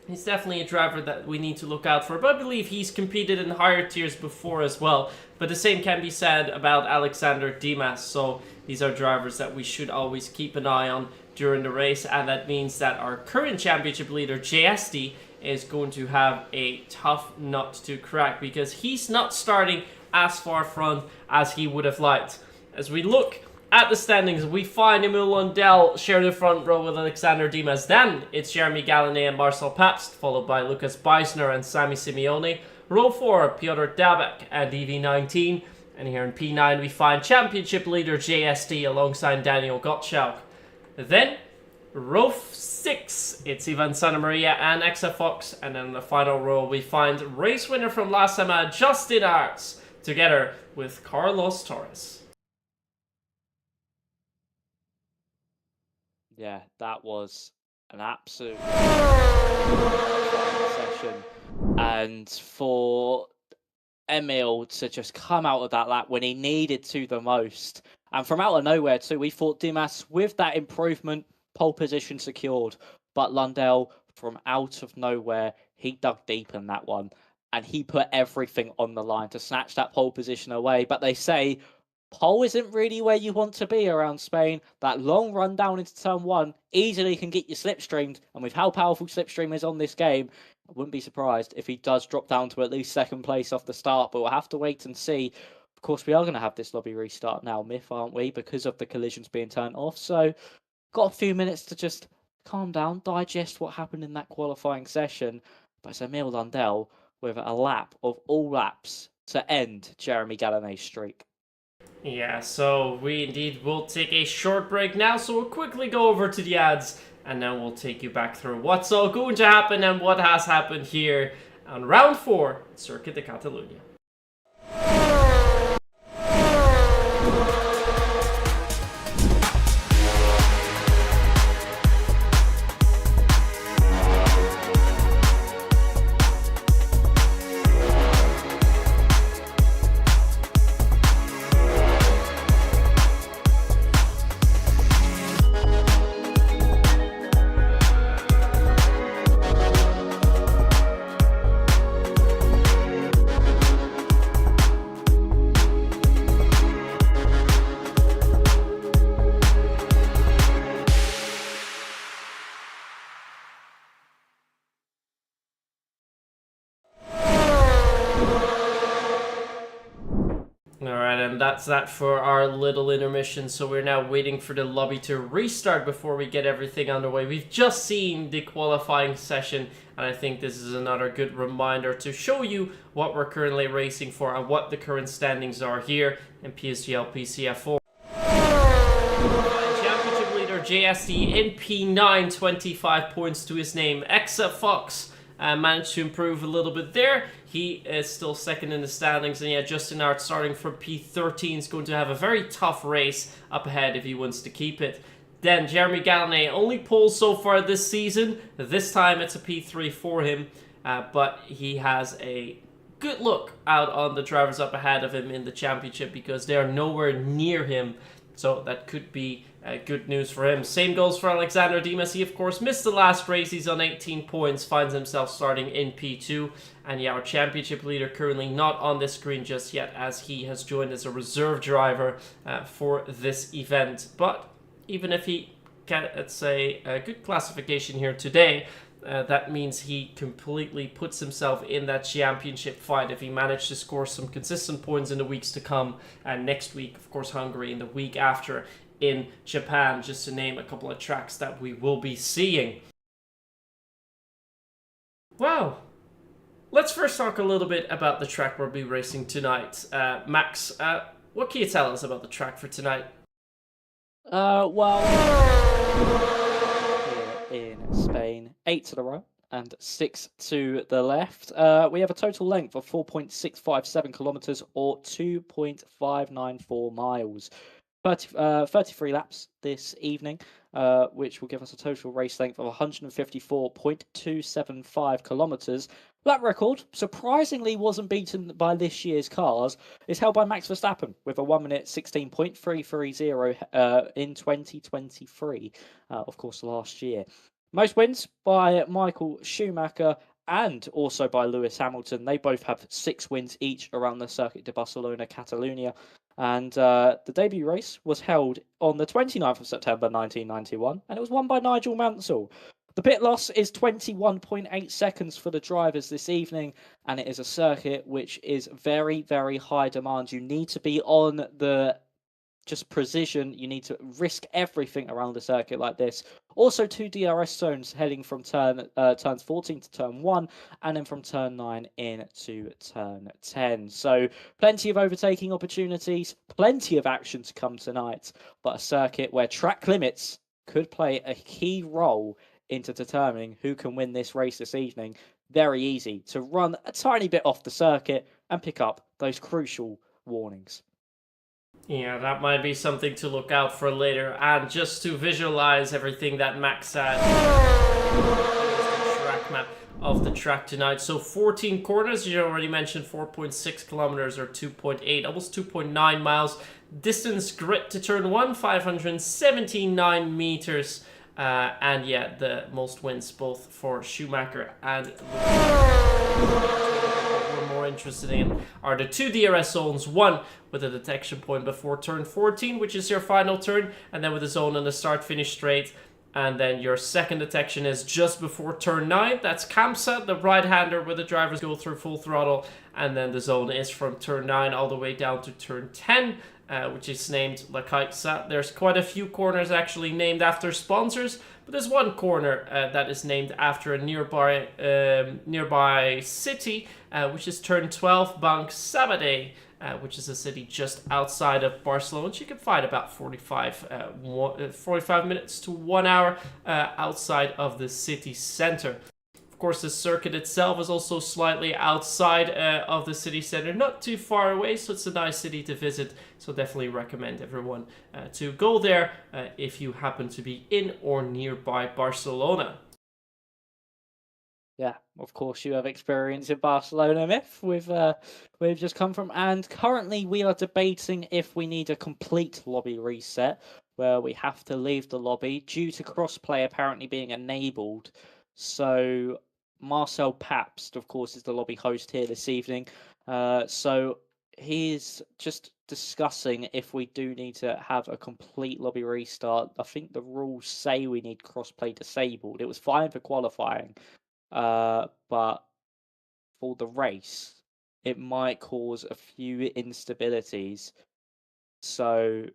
he's definitely a driver that we need to look out for. But I believe he's competed in higher tiers before as well. But the same can be said about Alexander Dimas. So these are drivers that we should always keep an eye on during the race. And that means that our current championship leader, JSD, is going to have a tough nut to crack, because he's not starting as far front as he would have liked. As we look at the standings, we find Emil Lundell share the front row with Alexander Dimas. Then it's Jeremy Gallinaya and Marcel Pabst, followed by Lucas Beisner and Sami Simeone. Row 4, Piotr Dabek and EV19. And here in P9 we find championship leader JSD alongside Daniel Gottschalk. Then row 6, it's Ivan Santamaria and Exa Fox. And then in the final row we find race winner from last time, Justin Arts, together with Carlos Torres. Yeah, that was an absolute session. And for Emil to just come out of that lap when he needed to the most. And from out of nowhere too, we thought Dimas, with that improvement, pole position secured. But Lundell, from out of nowhere, he dug deep in that one. And he put everything on the line to snatch that pole position away. But they say pole isn't really where you want to be around Spain. That long run down into turn 1 easily can get you slipstreamed. And with how powerful slipstream is on this game, I wouldn't be surprised if he does drop down to at least 2nd place off the start. But we'll have to wait and see. Of course, we are going to have this lobby restart now, Myth, aren't we? Because of the collisions being turned off. So, got a few minutes to just calm down, digest what happened in that qualifying session. But it's Emil Lundell with a lap of all laps to end Jeremy Gallinaya's streak. Yeah, so we indeed will take a short break now, so we'll quickly go over to the ads, and then we'll take you back through what's all going to happen and what has happened here on round 4 at Circuit de Catalunya. Alright, and that's that for our little intermission. So we're now waiting for the lobby to restart before we get everything underway. We've just seen the qualifying session, and I think this is another good reminder to show you what we're currently racing for and what the current standings are here in PSGL PCF4. Championship leader JSD in P9, 25 points to his name. Exa Fox managed to improve a little bit there. He is still second in the standings, and yeah, Justin Hart starting from P13 is going to have a very tough race up ahead if he wants to keep it. Then Jeremy Gallané, only pole so far this season. This time it's a P3 for him, but he has a good look out on the drivers up ahead of him in the championship because they are nowhere near him. So that could be good news for him. Same goes for Alexander Dimas. He, of course, missed the last race. He's on 18 points, finds himself starting in P2. And yeah, our championship leader currently not on the screen just yet as he has joined as a reserve driver for this event. But even if he gets a good classification here today, that means he completely puts himself in that championship fight if he managed to score some consistent points in the weeks to come. And next week, of course, Hungary, and the week after in Japan, just to name a couple of tracks that we will be seeing. Wow. Let's first talk a little bit about the track we'll be racing tonight. Max, what can you tell us about the track for tonight? Here in Spain, 8 to the right and 6 to the left. We have a total length of 4.657 kilometers or 2.594 miles. 33 laps this evening, which will give us a total race length of 154.275 kilometers. That record, surprisingly, wasn't beaten by this year's cars. It's held by Max Verstappen with a 1 minute 16.330 in 2023, of course, last year. Most wins by Michael Schumacher and also by Lewis Hamilton. They both have 6 wins each around the Circuit de Barcelona, Catalunya. And the debut race was held on the 29th of September 1991, and it was won by Nigel Mansell. The pit loss is 21.8 seconds for the drivers this evening, and it is a circuit which is very, very high demand. You need to be on the just precision. You need to risk everything around the circuit like this. Also, 2 DRS zones heading from turns 14 to turn 1, and then from turn 9 into turn 10. So plenty of overtaking opportunities, plenty of action to come tonight, but a circuit where track limits could play a key role into determining who can win this race this evening. Very easy to run a tiny bit off the circuit and pick up those crucial warnings. Yeah, that might be something to look out for later. And just to visualize everything that Max said, here's the track map of the track tonight. So 14 corners, you already mentioned 4.6 kilometers or 2.8, almost 2.9 miles. Distance grid to turn 1, 579 meters. And yeah, the most wins both for Schumacher and what we're more interested in are the 2 DRS zones, one with a detection point before turn 14, which is your final turn, and then with a zone on the start-finish straight. And then your second detection is just before turn 9. That's Kamsa, the right-hander, where the drivers go through full throttle. And then the zone is from turn 9 all the way down to turn 10, which is named La Caixa. There's quite a few corners actually named after sponsors, but there's one corner that is named after a nearby city, which is turn 12, Banc Sabadell, which is a city just outside of Barcelona. You can find about 45 minutes to 1 hour outside of the city center. Of course, the circuit itself is also slightly outside of the city center, not too far away, so it's a nice city to visit. So definitely recommend everyone to go there if you happen to be in or nearby Barcelona. Yeah, of course you have experience in Barcelona, Myth. We've just come from, and currently we are debating if we need a complete lobby reset, where we have to leave the lobby due to crossplay apparently being enabled. So Marcel Pabst, of course, is the lobby host here this evening. So he's just discussing if we do need to have a complete lobby restart. I think the rules say we need crossplay disabled. It was fine for qualifying, but for the race, it might cause a few instabilities. So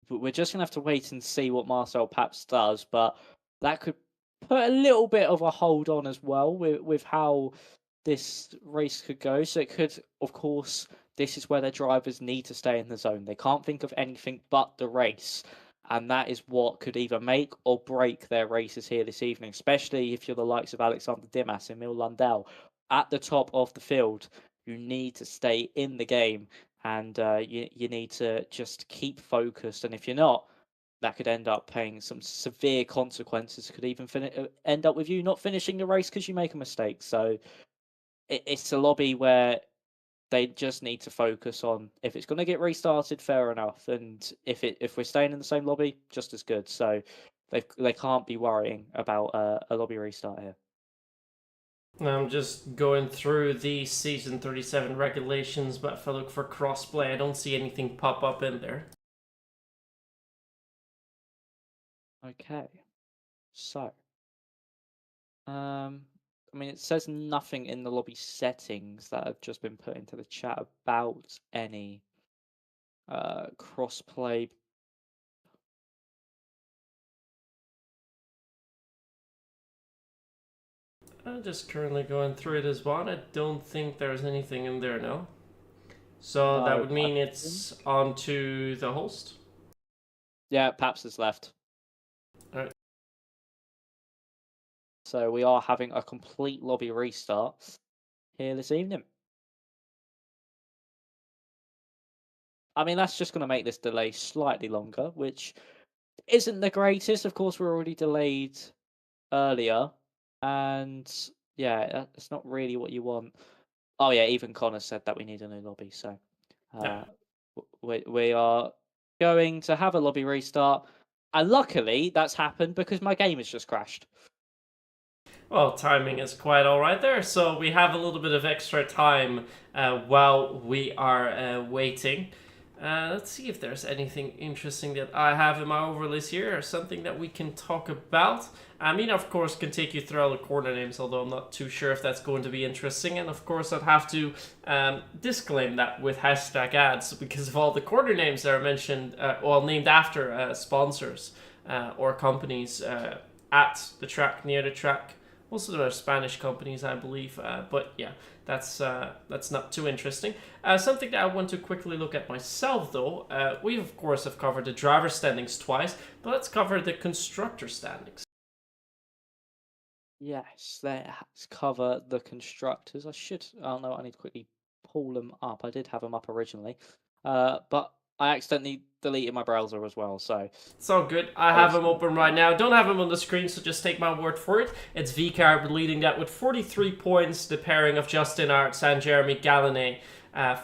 we're just going to have to wait and see what Marcel Pabst does, but that could put a little bit of a hold on as well with how this race could go. So it could, of course, this is where their drivers need to stay in the zone. They can't think of anything but the race. And that is what could either make or break their races here this evening, especially if you're the likes of Alexander Dimas, Emil Lundell. At the top of the field, you need to stay in the game, and you need to just keep focused. And if you're not, that could end up paying some severe consequences. Could even end up with you not finishing the race because you make a mistake. So it's a lobby where they just need to focus on, if it's going to get restarted, fair enough, and if we're staying in the same lobby, just as good. So they can't be worrying about a lobby restart here. I'm just going through the Season 37 regulations, but if I look for crossplay, I don't see anything pop up in there. Okay, so I mean, it says nothing in the lobby settings that have just been put into the chat about any crossplay. I'm just currently going through it as well. I don't think there's anything in there, no. So that would mean it's on to the host. Yeah, Paps has left. Alright. So we are having a complete lobby restart here this evening. I mean, that's just going to make this delay slightly longer, which isn't the greatest. Of course, we're already delayed earlier, and yeah, it's not really what you want. Oh yeah, even Connor said that we need a new lobby, so we are going to have a lobby restart, and luckily that's happened because my game has just crashed. Well, timing is quite alright there, so we have a little bit of extra time while we are waiting. Let's see if there's anything interesting that I have in my overlays here, or something that we can talk about. I mean, of course, can take you through all the corner names, although I'm not too sure if that's going to be interesting. And of course, I'd have to disclaim that with hashtag ads, because of all the corner names that are mentioned, well, named after sponsors or companies at the track, near the track. Also, there are Spanish companies, I believe, but yeah, that's not too interesting. Something that I want to quickly look at myself, though, we of course have covered the driver standings twice, but let's cover the constructor standings. Yes, let's cover the constructors. Oh no, I need to quickly pull them up. I did have them up originally, but I accidentally deleted my browser as well, so... It's all good. I have them open right now. Don't have them on the screen, so just take my word for it. It's VCarb leading that with 43 points, the pairing of Justin Arts and Jeremy Gallinet,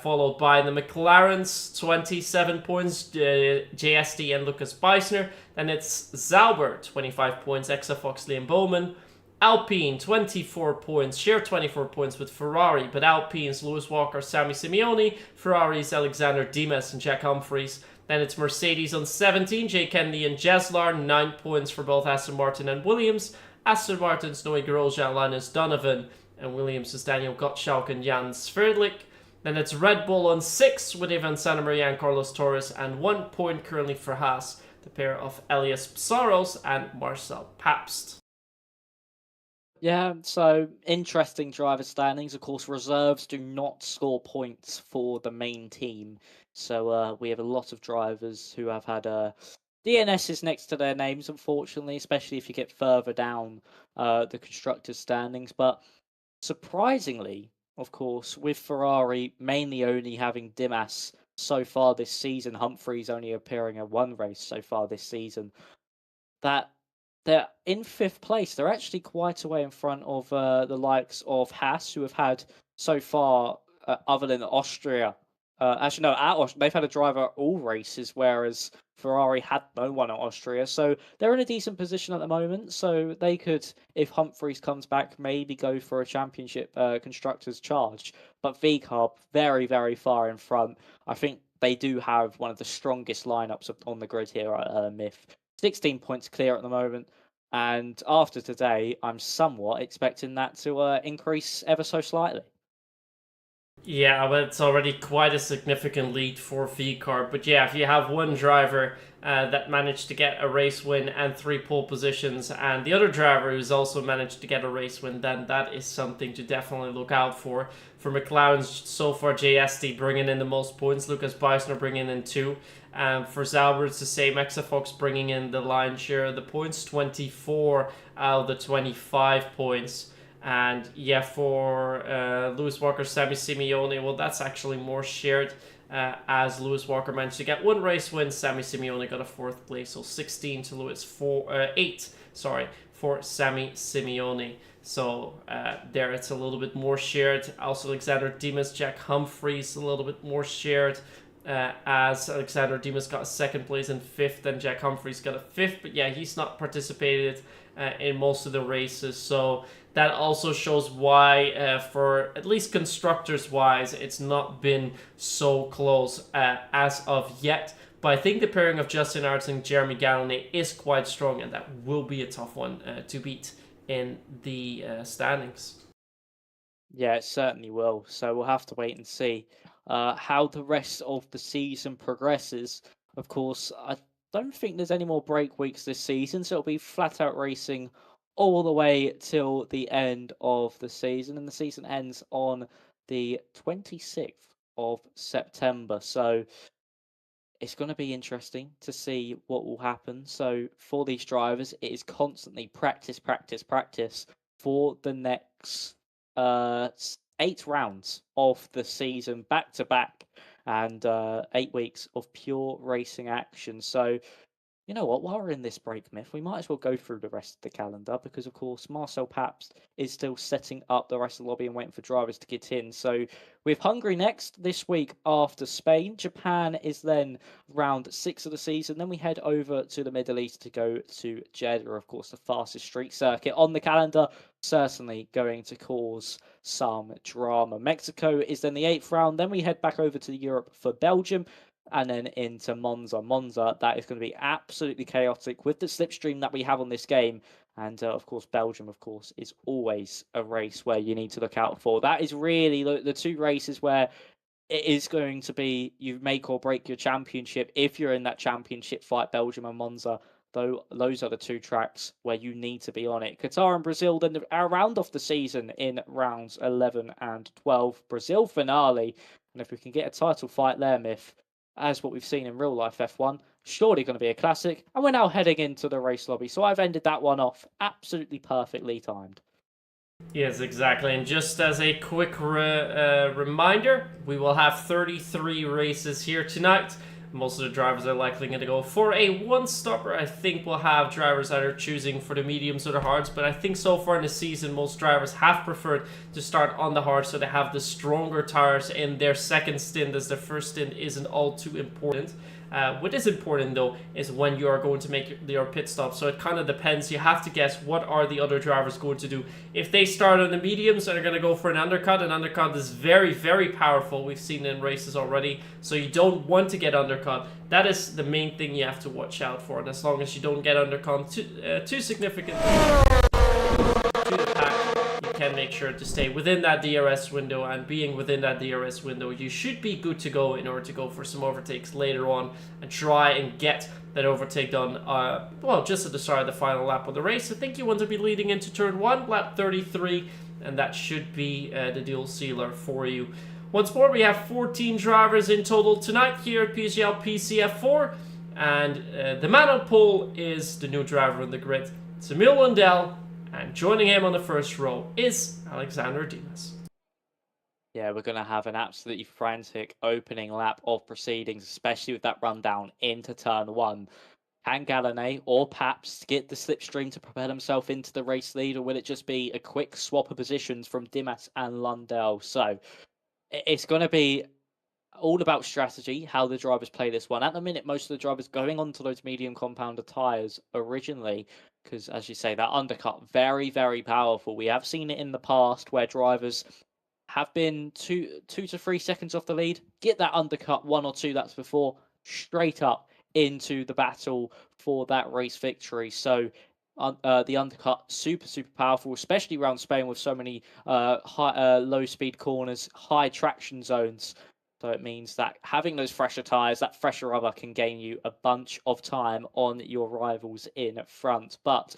followed by the McLarens, 27 points, JSD and Lucas Beisner. Then it's Zauber, 25 points, Exa Foxley and Bowman. Alpine, 24 points, share 24 points with Ferrari, but Alpine's Lewis Walker, Sammy Simeoni, Ferrari's Alexander Dimas and Jack Humphreys. Then it's Mercedes on 17, Jay Kennedy and Jeslar, 9 points for both Aston Martin and Williams. Aston Martin's Noé Grosjean, Linus Donovan, and Williams' Daniel Gottschalk and Jan Sverdlik. Then it's Red Bull on 6 with Ivan Santamaria and Carlos Torres, and 1 point currently for Haas, the pair of Elias Psaros and Marcel Pabst. Yeah, so interesting driver standings. Of course, reserves do not score points for the main team. So we have a lot of drivers who have had DNSs next to their names, unfortunately, especially if you get further down the constructors' standings. But surprisingly, of course, with Ferrari mainly only having Dimas so far this season, Humphreys only appearing in one race so far this season, that they're in 5th place. They're actually quite a way in front of the likes of Haas, who have had so far, other than Austria. Actually, no, they've had a driver at all races, whereas Ferrari had no one at Austria. So they're in a decent position at the moment. So they could, if Humphreys comes back, maybe go for a championship constructors charge. But VCarb, very, very far in front. I think they do have one of the strongest lineups on the grid here at Myth. 16 points clear at the moment, and after today, I'm somewhat expecting that to increase ever so slightly. Yeah, but it's already quite a significant lead for VCAR. But yeah, if you have one driver that managed to get a race win and 3 pole positions, and the other driver who's also managed to get a race win, then that is something to definitely look out for. For McLaren's so far, JST bringing in the most points, Lucas Beissner bringing in 2. For Zauber, it's the same. Exafox bringing in the lion's share of the points, 24 out of the 25 points. And yeah, for Lewis Walker, Sammy Simeone, well, that's actually more shared, as Lewis Walker managed to get 1 race win. Sammy Simeone got a 4th place, so 16 to Lewis, 8, sorry, for Sammy Simeone. So there it's a little bit more shared. Also, Alexander Dimas, Jack Humphreys, a little bit more shared. As Alexander Dimas got a 2nd place and 5th, and Jack Humphreys got a 5th. But yeah, he's not participated in most of the races, so that also shows why, for at least constructors wise, it's not been so close as of yet. But I think the pairing of Justin Arts and Jeremy Gallonay is quite strong, and that will be a tough one to beat in the standings. Yeah, it certainly will. So we'll have to wait and see how the rest of the season progresses. Of course, I don't think there's any more break weeks this season, so it'll be flat out racing all the way till the end of the season. And the season ends on the 26th of September. So it's going to be interesting to see what will happen. So for these drivers, it is constantly practice, practice, practice for the next 8 rounds of the season, back to back, and 8 weeks of pure racing action. So you know what? While we're in this break, Myth, we might as well go through the rest of the calendar because, of course, Marcel Pabst is still setting up the rest of the lobby and waiting for drivers to get in. So, with Hungary next this week after Spain, Japan is then round 6 of the season. Then we head over to the Middle East to go to Jeddah, of course, the fastest street circuit on the calendar. Certainly going to cause some drama. Mexico is then the 8th round. Then we head back over to Europe for Belgium and then into Monza. Monza, that is going to be absolutely chaotic with the slipstream that we have on this game. And of course, Belgium, of course, is always a race where you need to look out for. That is really the 2 races where it is going to be you make or break your championship if you're in that championship fight, Belgium and Monza. Though those are the 2 tracks where you need to be on it. Qatar and Brazil then our round off the season in rounds 11 and 12. Brazil finale. And if we can get a title fight there, Myth, as what we've seen in real life F1, surely going to be a classic. And we're now heading into the race lobby. So I've ended that one off absolutely perfectly timed. Yes, exactly. And just as a quick reminder, we will have 33 races here tonight. Most of the drivers are likely going to go for a 1-stopper. I think we'll have drivers either choosing for the mediums or the hards, but I think so far in the season, most drivers have preferred to start on the hard, so they have the stronger tires in their second stint, as their first stint isn't all too important. What is important though is when you are going to make your pit stop, so it kind of depends. You have to guess what are the other drivers going to do. If they start on the mediums and are going to go for an undercut is very, very powerful. We've seen it in races already, so you don't want to get undercut. That is the main thing you have to watch out for, and as long as you don't get undercut too significant to the pack, you can make sure to stay within that DRS window, and being within that DRS window, you should be good to go in order to go for some overtakes later on and try and get that overtake done, well, just at the start of the final lap of the race. I think you want to be leading into turn 1, lap 33, and that should be the dual sealer for you. Once more, we have 14 drivers in total tonight here at PSGL PCF4, and the man on pole is the new driver on the grid. It's Emil Lundell, and joining him on the first row is Alexander Dimas. Yeah, we're going to have an absolutely frantic opening lap of proceedings, especially with that rundown into turn 1. Can Gallonay or Pabst get the slipstream to propel himself into the race lead, or will it just be a quick swap of positions from Dimas and Lundell? So it's going to be all about strategy, how the drivers play this one. At the minute, most of the drivers going onto those medium compounder tyres originally, because as you say, that undercut, very, very powerful. We have seen it in the past where drivers have been two to 3 seconds off the lead, get that undercut 1 or 2 laps before, straight up into the battle for that race victory. So the undercut super powerful, especially around Spain with so many low speed corners, high traction zones. So it means that having those fresher tyres, that fresher rubber can gain you a bunch of time on your rivals in front. But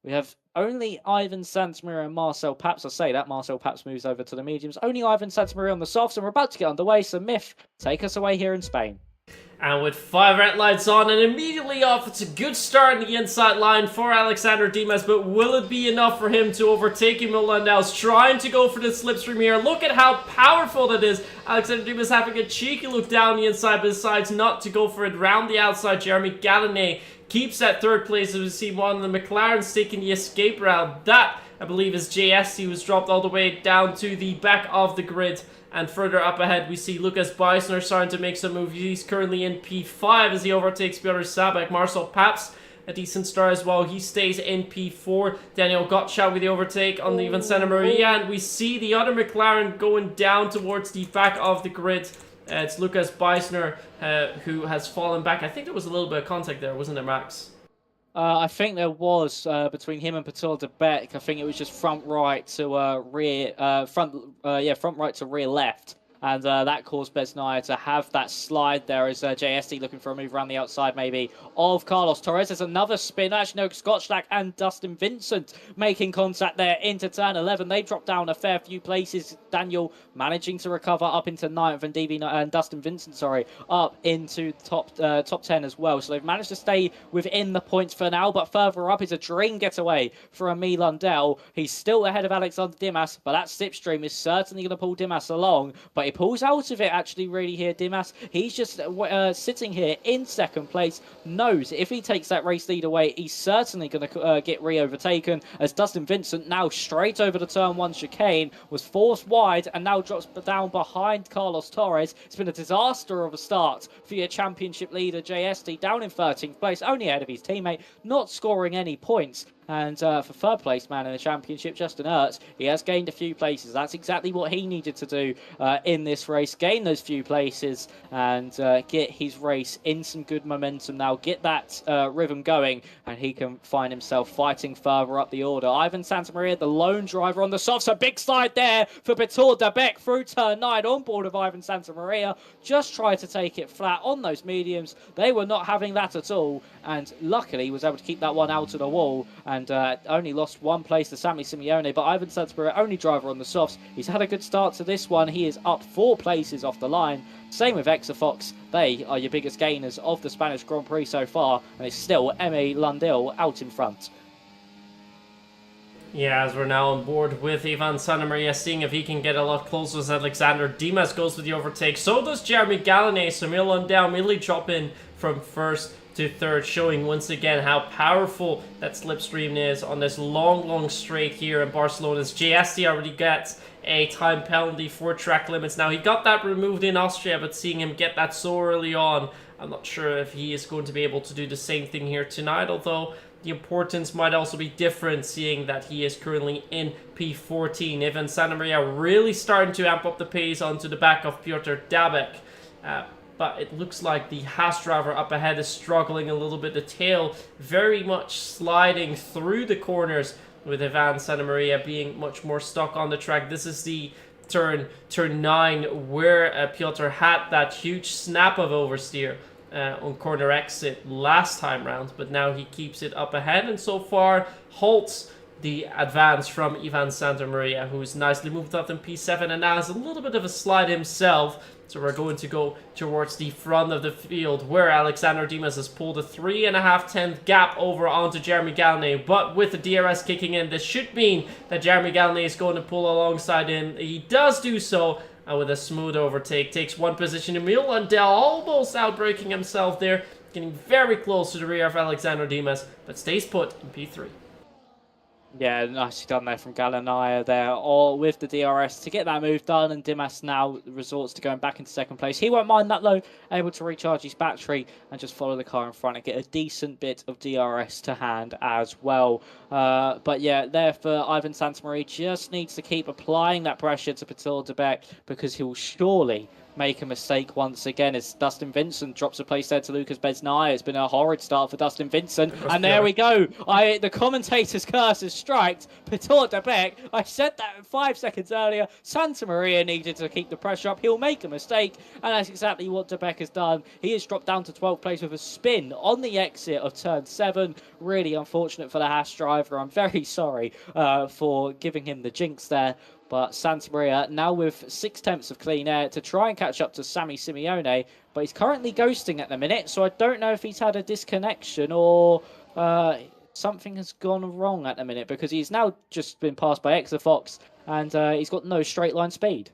we have only Ivan Santamaria and Marcel Paps. I say that Marcel Paps moves over to the mediums. Only Ivan Santamaria on the softs, and we're about to get underway. So Myth, take us away here in Spain. And with 5 red lights on and immediately off, it's a good start in the inside line for Alexander Dimas, but will it be enough for him to overtake Emil Landau's trying to go for the slipstream here? Look at how powerful that is. Alexander Dimas having a cheeky look down the inside, but decides not to go for it. Round the outside, Jeremy Gallonay keeps that third place as we see one of the McLarens taking the escape route. That, I believe, is JSC, who's dropped all the way down to the back of the grid. And further up ahead, we see Lucas Beisner starting to make some moves. He's currently in P5 as he overtakes Piotr Sabek. Marcel Paps, a decent start as well. He stays in P4. Daniel Gottschalk with the overtake on the Ivan Santamaria. And we see the other McLaren going down towards the back of the grid. It's Lucas Beisner who has fallen back. I think there was a little bit of contact there, wasn't there, Max? I think there was between him and Patul de Beck. I think it was just front right to front right to rear left. And that caused Besnaya to have that slide there as JSD looking for a move around the outside maybe of Carlos Torres. There's another spin. Actually, no, Scotchlack and Dustin Vincent making contact there into turn 11. They drop down a fair few places. Daniel managing to recover up into 9th and Dustin Vincent, up into top 10 as well. So they've managed to stay within the points for now, but further up is a dream getaway for Emil Lundell. He's still ahead of Alexander Dimas, but that slipstream is certainly going to pull Dimas along. But he pulls out of it actually really here, Dimas. He's just sitting here in second place, knows if he takes that race lead away, he's certainly going to get re-overtaken, as Dustin Vincent now straight over the turn 1 chicane was forced wide and now drops down behind Carlos Torres. It's been a disaster of a start for your championship leader JSD, down in 13th place, only ahead of his teammate, not scoring any points. And for third place man in the championship, Justin Ertz, he has gained a few places. That's exactly what he needed to do in this race. Gain those few places and get his race in some good momentum now. Get that rhythm going, and he can find himself fighting further up the order. Ivan Santamaria, the lone driver on the softs. A big slide there for Betor de Beck through turn 9 on board of Ivan Santamaria. Just tried to take it flat on those mediums. They were not having that at all, and luckily was able to keep that one out of the wall. And only lost one place to Sammy Simeone, but Ivan Santamaria, only driver on the softs. He's had a good start to this one. He is up 4 places off the line. Same with Exafox. They are your biggest gainers of the Spanish Grand Prix so far, and it's still Emmy Lundell out in front. Yeah, as we're now on board with Ivan Santamaria, seeing if he can get a lot closer as Alexander Dimas goes for the overtake. So does Jeremy Gallonay, so Emil Lundell really drop in from first to third, showing once again how powerful that slipstream is on this long straight here in Barcelona's JSD already gets a time penalty for track limits. Now, he got that removed in Austria, but seeing him get that so early on, I'm not sure if he is going to be able to do the same thing here tonight, although the importance might also be different, seeing that he is currently in P14. Ivan Santamaria really starting to amp up the pace onto the back of Piotr Dabek. But it looks like the Haas driver up ahead is struggling a little bit. The tail very much sliding through the corners, with Ivan Santamaria being much more stuck on the track. This is the turn 9 where Piotr had that huge snap of oversteer on corner exit last time round, but now he keeps it up ahead and so far halts the advance from Ivan Santamaria, who's nicely moved up in P7 and now has a little bit of a slide himself. So we're going to go towards the front of the field, where Alexander Dimas has pulled a 3.5 gap over onto Jeremy Gallonay. But with the DRS kicking in, this should mean that Jeremy Gallonay is going to pull alongside him. He does do so, and with a smooth overtake, takes one position. Emil Lundell almost outbraking himself there, getting very close to the rear of Alexander Dimas, but stays put in P3. Yeah, nicely done there from Gallonay there, or with the DRS to get that move done, and Dimas now resorts to going back into second place. He won't mind that though, able to recharge his battery and just follow the car in front and get a decent bit of DRS to hand as well. But yeah, there for Ivan Santamaria, just needs to keep applying that pressure to Patil de Beck, because he will surely make a mistake once again as Dustin Vincent drops a place there to Lucas Besnaya. It's been a horrid start for Dustin Vincent. And there we go. The commentator's curse has striked. Petor de Beck. I said that 5 seconds earlier. Santa Maria needed to keep the pressure up. He'll make a mistake. And that's exactly what de Beck has done. He has dropped down to 12th place with a spin on the exit of turn 7. Really unfortunate for the Haas driver. I'm very sorry for giving him the jinx there. But Santa Maria now with 6/10 of clean air to try and catch up to Sammy Simeone. But he's currently ghosting at the minute, so I don't know if he's had a disconnection or something has gone wrong at the minute, because he's now just been passed by Exafox and he's got no straight line speed.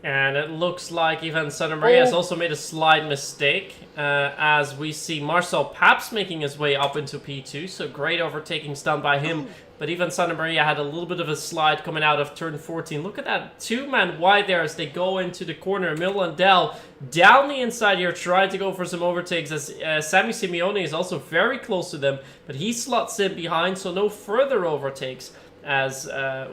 And it looks like Ivan Santa Maria has also made a slight mistake, as we see Marcel Paps making his way up into P2, so great overtakings done by him. But Ivan Santa Maria had a little bit of a slide coming out of turn 14. Look at that two-man wide there as they go into the corner. Milandel down the inside here, trying to go for some overtakes, as Sammy Simeone is also very close to them, but he slots in behind, so no further overtakes as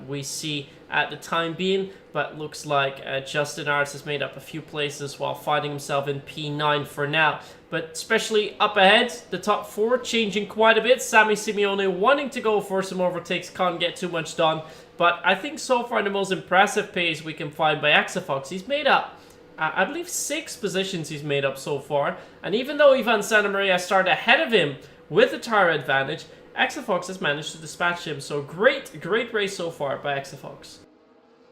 we see at the time being. But looks like Justin Arts has made up a few places while finding himself in P9 for now. But especially up ahead, the top 4 changing quite a bit. Sammy Simeone wanting to go for some overtakes, can't get too much done. But I think so far the most impressive pace we can find by Exafox. He's made up, I believe, 6 positions he's made up so far. And even though Ivan Santa Maria started ahead of him with the tire advantage, Exafox has managed to dispatch him. So great race so far by Exafox.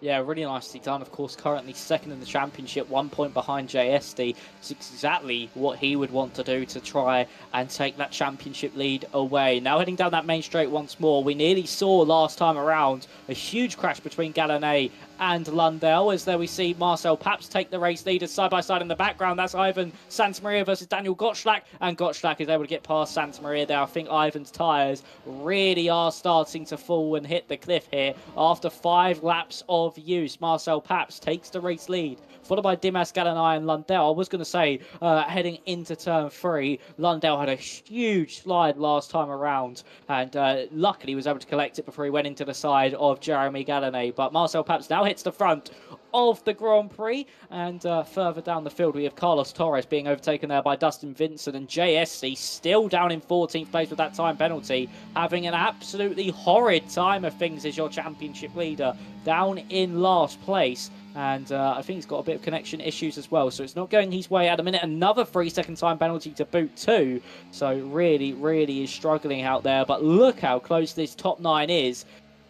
Yeah, really nicely done. Of course, currently second in the championship, 1 point behind JSD. It's exactly what he would want to do to try and take that championship lead away. Now heading down that main straight once more. We nearly saw last time around a huge crash between Galanet and Lundell, as there we see Marcel Paps take the race leaders side by side in the background. That's Ivan Santa Maria versus Daniel Gottschalk, and Gottschalk is able to get past Santa Maria there. I think Ivan's tyres really are starting to fall and hit the cliff here after 5 laps of use. Marcel Paps takes the race lead, followed by Dimas Galanai and Lundell. I was going to say, heading into turn 3, Lundell had a huge slide last time around, and luckily was able to collect it before he went into the side of Jeremy Galanay. But Marcel Paps now hits the front of the Grand Prix, and further down the field we have Carlos Torres being overtaken there by Dustin Vincent, and JSC still down in 14th place with that time penalty, having an absolutely horrid time of things as your championship leader, down in last place. And I think he's got a bit of connection issues as well, so it's not going his way at a minute. Another 3-second time penalty to boot too, so really is struggling out there. But look how close this top 9 is.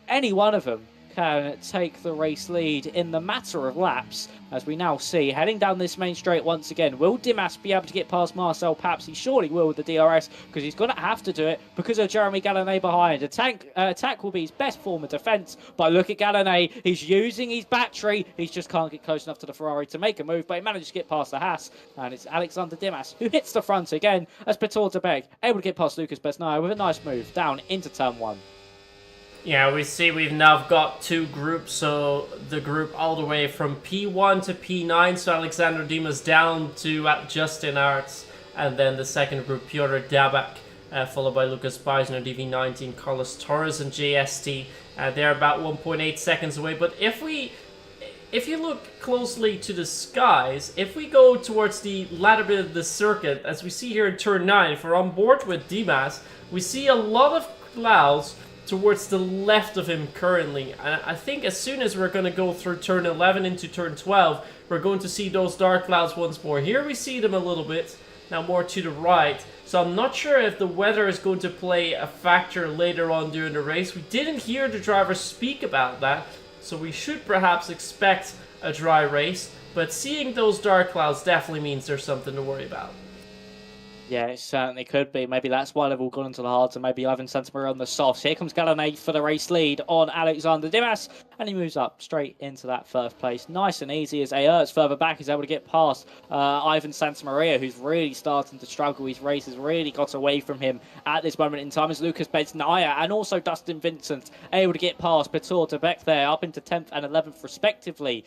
Any one of them can take the race lead in the matter of laps, as we now see. Heading down this main straight once again, will Dimas be able to get past Marcel Paps? He surely will with the DRS, because he's going to have to do it because of Jeremy Galanay behind. Attack will be his best form of defence, but look at Galanay. He's using his battery. He just can't get close enough to the Ferrari to make a move, but he manages to get past the Haas, and it's Alexander Dimas who hits the front again as Petor de Beek able to get past Lucas Besnaya with a nice move down into turn 1. Yeah, we see we've now got 2 groups, so the group all the way from P1 to P9, so Alexander Dimas down to Justin Arts, and then the second group, Piotr Dabak, followed by Lucas Beisner, DV19, Carlos Torres, and JST. They're about 1.8 seconds away, but if you look closely to the skies, if we go towards the latter bit of the circuit, as we see here in turn 9, if we're on board with Dimas, we see a lot of clouds towards the left of him currently. And I think as soon as we're going to go through turn 11 into turn 12, we're going to see those dark clouds once more. Here we see them a little bit, now more to the right. So I'm not sure if the weather is going to play a factor later on during the race. We didn't hear the drivers speak about that, so we should perhaps expect a dry race. But seeing those dark clouds definitely means there's something to worry about. Yeah, it certainly could be. Maybe that's why they've all gone into the hards, and maybe Ivan Santa Maria on the softs. Here comes Galanay for the race lead on Alexander Dimas, and he moves up straight into that 1st place. Nice and easy as Aerts further back is able to get past Ivan Santa Maria, who's really starting to struggle. His race has really got away from him at this moment in time, as Lucas Besnaya and also Dustin Vincent able to get past Petor de Beek there, up into 10th and 11th respectively.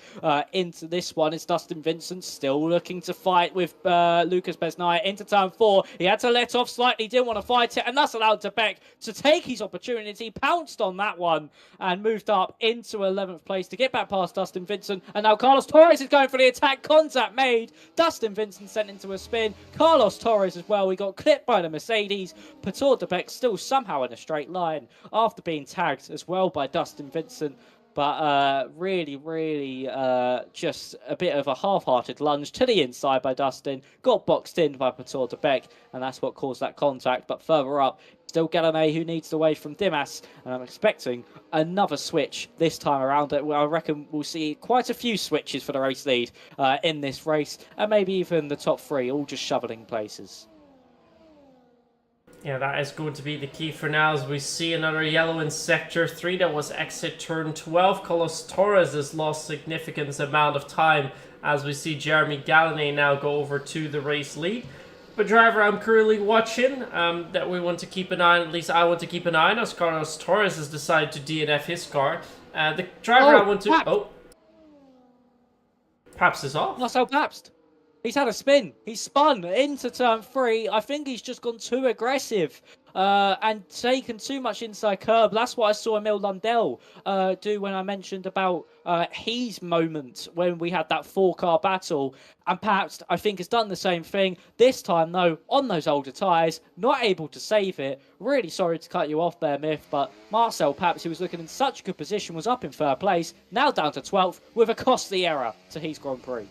Into this one, it's Dustin Vincent still looking to fight with Lucas Besnaya into turn 4. He had to let off slightly, didn't want to fight it, and that's allowed de Beek to take his opportunity, pounced on that one, and moved up into 11th place to get back past Dustin Vincent. And now Carlos Torres is going for the attack. Contact made. Dustin Vincent sent into a spin. Carlos Torres as well. We got clipped by the Mercedes. Pator de Beck still somehow in a straight line after being tagged as well by Dustin Vincent. But really, just a bit of a half-hearted lunge to the inside by Dustin. Got boxed in by Pator de Beck, and that's what caused that contact. But further up, still Galanay who needs the way from Dimas, and I'm expecting another switch this time around. I reckon we'll see quite a few switches for the race lead in this race, and maybe even the top three, all just shoveling places. Yeah, that is going to be the key for now as we see another yellow in Sector 3. That was exit turn 12. Carlos Torres has lost significant amount of time as we see Jeremy Galanay now go over to the race lead. But driver I'm currently watching that we want to keep an eye on, at least I want to keep an eye on, as Carlos Torres has decided to DNF his car. The driver I want to... Pabst. Oh. Pabst is off. Marcel Pabst. He's had a spin. He's spun into turn 3. I think he's just gone too aggressive and taken too much inside curb. That's what I saw Emil Lundell do when I mentioned about his moment when we had that 4-car battle. And perhaps I think has done the same thing. This time, though, on those older tyres, not able to save it. Really sorry to cut you off there, Myth, but Marcel Pabst, who was looking in such a good position, was up in 3rd place, now down to 12th with a costly error to his Grand Prix.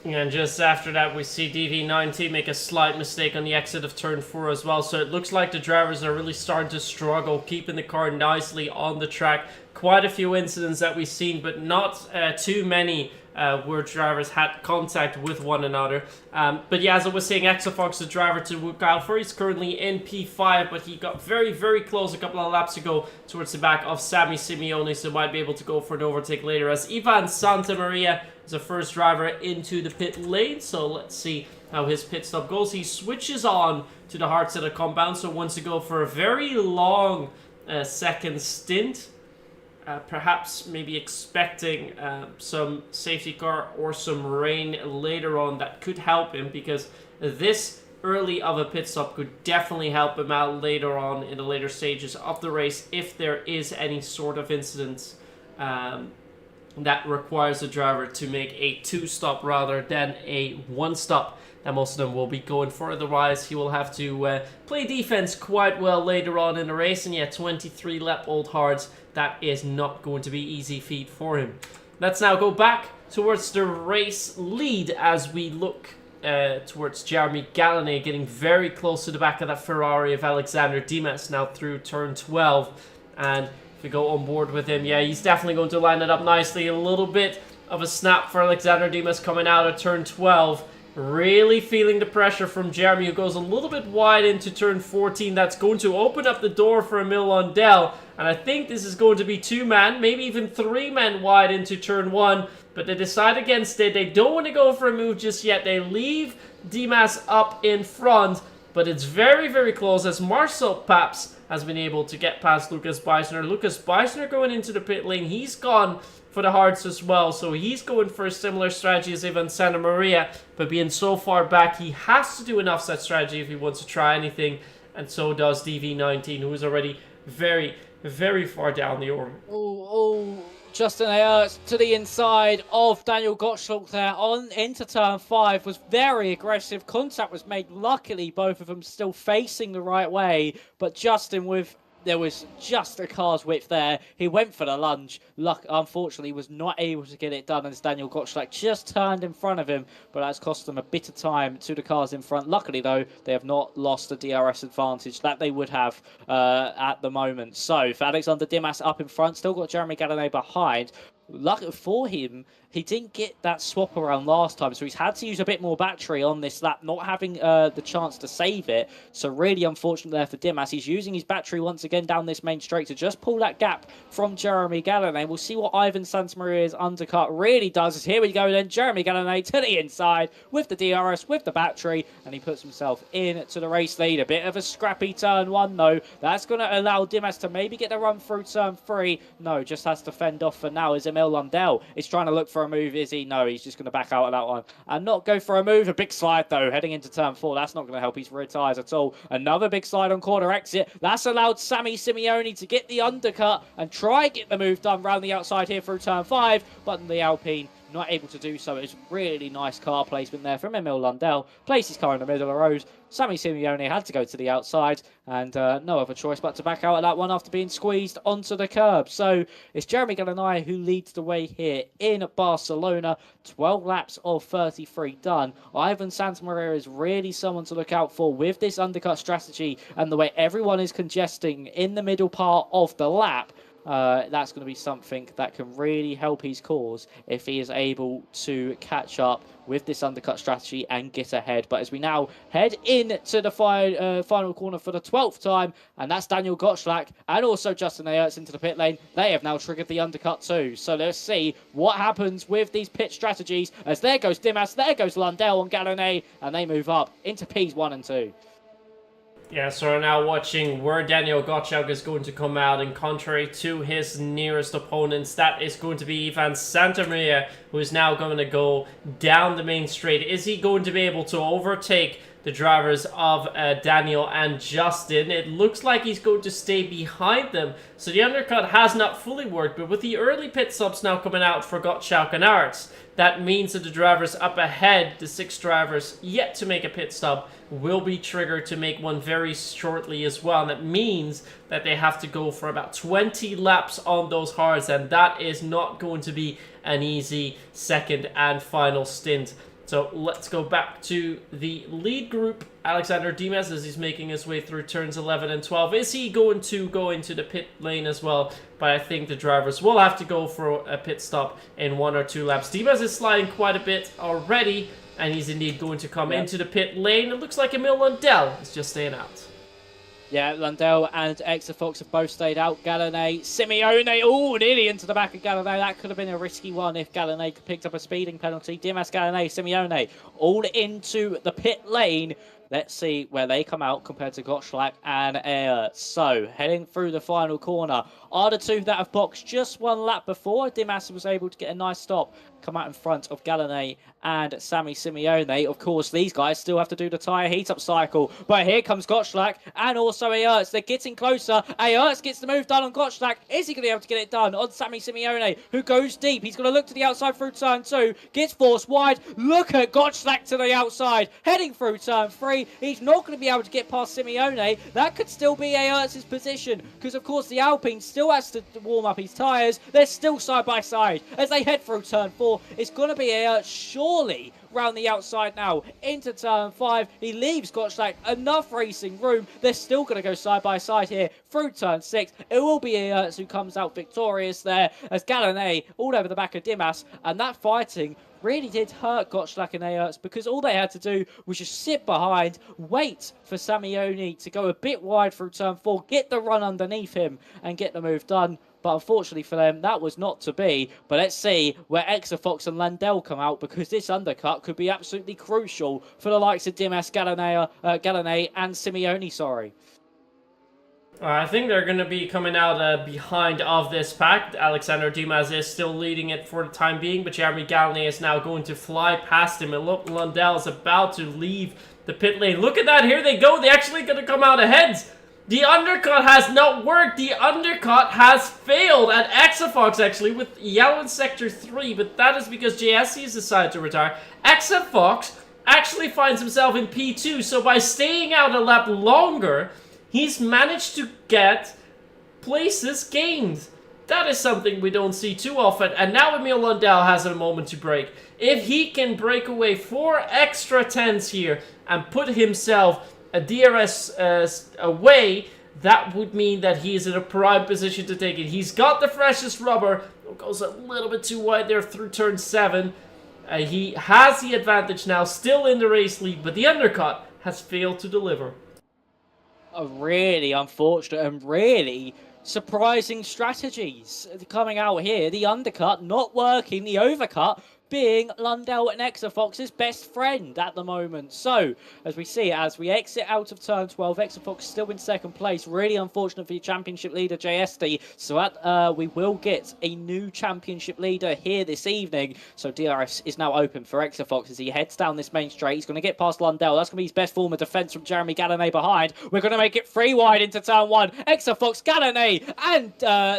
And just after that, we see DV19 make a slight mistake on the exit of turn 4 as well. So it looks like the drivers are really starting to struggle, keeping the car nicely on the track. Quite a few incidents that we've seen, but not too many where drivers had contact with one another. But yeah, as I was saying, Exofox, the driver to look out for, he's currently in P5, but he got very, very close a couple of laps ago towards the back of Sammy Simeone, so might be able to go for an overtake later. As Ivan Santamaria is the first driver into the pit lane, so let's see how his pit stop goes. He switches on to the hard set of compound, so wants to go for a very long second stint. Perhaps maybe expecting some safety car or some rain later on that could help him, because this early of a pit stop could definitely help him out later on in the later stages of the race if there is any sort of incident that requires the driver to make a 2-stop rather than a 1-stop that most of them will be going for. Otherwise, he will have to play defense quite well later on in the race. And yeah, 23 lap old hards, that is not going to be easy feat for him. Let's now go back towards the race lead as we look towards Jeremy Galanay getting very close to the back of that Ferrari of Alexander Dimas now through turn 12. And if we go on board with him, yeah, he's definitely going to line it up nicely. A little bit of a snap for Alexander Dimas coming out of turn 12. Really feeling the pressure from Jeremy, who goes a little bit wide into turn 14. That's going to open up the door for Emil Lundell. And I think this is going to be 2-man, maybe even 3-man wide into turn 1. But they decide against it. They don't want to go for a move just yet. They leave Dimas up in front. But it's very, very close as Marcel Pabst has been able to get past Lucas Beisner. Lucas Beisner going into the pit lane. He's gone for the hards as well, so he's going for a similar strategy as Ivan Santamaria, but being so far back, he has to do an offset strategy if he wants to try anything, and so does DV19, who is already very, very far down the order. Justin Ayerts to the inside of Daniel Gottschalk there on into turn 5 was very aggressive. Contact was made. Luckily, both of them still facing the right way, but Justin there was just a car's width there. He went for the lunge. Unfortunately, was not able to get it done as Daniel Gottschalk just turned in front of him, but that's cost them a bit of time to the cars in front. Luckily, though, they have not lost the DRS advantage that they would have at the moment. So, for Alexander Dimas up in front, still got Jeremy Galanay behind. Lucky for him, he didn't get that swap around last time, so he's had to use a bit more battery on this lap, not having the chance to save it. So really unfortunate there for Dimas. He's using his battery once again down this main straight to just pull that gap from Jeremy Galanay. We'll see what Ivan Santamaria's undercut really does. Here we go then, Jeremy Galanay to the inside with the DRS, with the battery, and he puts himself into the race lead. A bit of a scrappy turn 1 though. That's going to allow Dimas to maybe get the run through turn 3. No, just has to fend off for now as Emil Lundell is trying to look for for a move, is he? No, he's just going to back out of that one and not go for a move. A big slide, though, heading into turn 4. That's not going to help his rear tyres at all. Another big slide on corner exit. That's allowed Sammy Simeone to get the undercut and try and get the move done round the outside here through turn 5, but the Alpine not able to do so. It's really nice car placement there from Emil Lundell. Placed his car in the middle of the road. Sammy Simeone had to go to the outside and no other choice but to back out of that one after being squeezed onto the curb. So it's Jeremy Gallinari who leads the way here in Barcelona. 12 laps of 33 done. Ivan Santamaria is really someone to look out for with this undercut strategy and the way everyone is congesting in the middle part of the lap. That's going to be something that can really help his cause if he is able to catch up with this undercut strategy and get ahead. But as we now head into the final corner for the 12th time, and that's Daniel Gottschalk and also Justin Ayerts into the pit lane, they have now triggered the undercut too. So let's see what happens with these pit strategies as there goes Dimas, there goes Lundell on Gallinari, and they move up into Ps 1 and 2. Yeah, so we're now watching where Daniel Gottschalk is going to come out, and contrary to his nearest opponents, that is going to be Ivan Santamaria, who is now going to go down the main straight. Is he going to be able to overtake the drivers of Daniel and Justin? It looks like he's going to stay behind them, so the undercut has not fully worked, but with the early pit stops now coming out for Gottschalk and Arts, that means that the drivers up ahead, the 6 drivers yet to make a pit stop, will be triggered to make one very shortly as well. And that means that they have to go for about 20 laps on those hards, and that is not going to be an easy second and final stint. So let's go back to the lead group. Alexander Dimas, as he's making his way through turns 11 and 12. Is he going to go into the pit lane as well? But I think the drivers will have to go for a pit stop in 1 or 2 laps. Dimas is sliding quite a bit already, and he's indeed going to come into the pit lane. It looks like Emil Lundell is just staying out. Yeah, Lundell and Exafox have both stayed out. Gallinari, Simeone, nearly into the back of Gallinari. That could have been a risky one if Gallinari picked up a speeding penalty. Dimas, Gallinari, Simeone, all into the pit lane. Let's see where they come out compared to Gottschalk and Ayerts. So, heading through the final corner. Are the two that have boxed just 1 lap before? Dimas was able to get a nice stop, come out in front of Gallinari and Sammy Simeone. Of course, these guys still have to do the tyre heat-up cycle. But here comes Gottschalk and also Ayerts. They're getting closer. Ayerts gets the move done on Gottschalk. Is he going to be able to get it done on Sammy Simeone, who goes deep? He's going to look to the outside through turn 2. Gets forced wide. Look at Gottschalk to the outside. Heading through turn 3. He's not going to be able to get past Simeone. That could still be Ayerts' position, because of course the Alpine still has to warm up his tyres. They're still side by side as they head through turn 4. It's going to be Ayerts surely round the outside now into turn 5. He leaves Gottschalk enough racing room. They're still going to go side by side here through turn 6. It will be Ayerts who comes out victorious there as Gallinari all over the back of Dimas, and that fighting really did hurt Gottschalk and Ayerts because all they had to do was just sit behind, wait for Simeone to go a bit wide through turn 4, get the run underneath him and get the move done. But unfortunately for them, that was not to be. But let's see where Exafox and Lundell come out, because this undercut could be absolutely crucial for the likes of Dimas, Gallinari and Simeone, sorry. I think they're going to be coming out behind of this pack. Alexander Dimas is still leading it for the time being, but Jeremy Gallinari is now going to fly past him. And look, Lundell is about to leave the pit lane. Look at that, here they go. They're actually going to come out ahead. The undercut has not worked. The undercut has failed at Exafox, actually, with yellow in Sector 3, but that is because JSC has decided to retire. Exafox actually finds himself in P2, so by staying out a lap longer, he's managed to get places gained. That is something we don't see too often, and now Emil Lundell has a moment to break. If he can break away 4 extra tenths here and put himself a DRS away, that would mean that he is in a prime position to take it. He's got the freshest rubber. Goes a little bit too wide there through turn 7. He has the advantage now, still in the race lead, but the undercut has failed to deliver. A really unfortunate and really surprising strategies coming out here. The undercut not working, the overcut being Lundell and Exafox's best friend at the moment. So, as we see, as we exit out of turn 12, Exafox still in second place. Really unfortunate for your championship leader, JSD. So we will get a new championship leader here this evening. So DRS is now open for Exafox as he heads down this main straight. He's going to get past Lundell. That's going to be his best form of defense from Jeremy Gallonay behind. We're going to make it 3 wide into turn 1. Exafox, Gallonay, and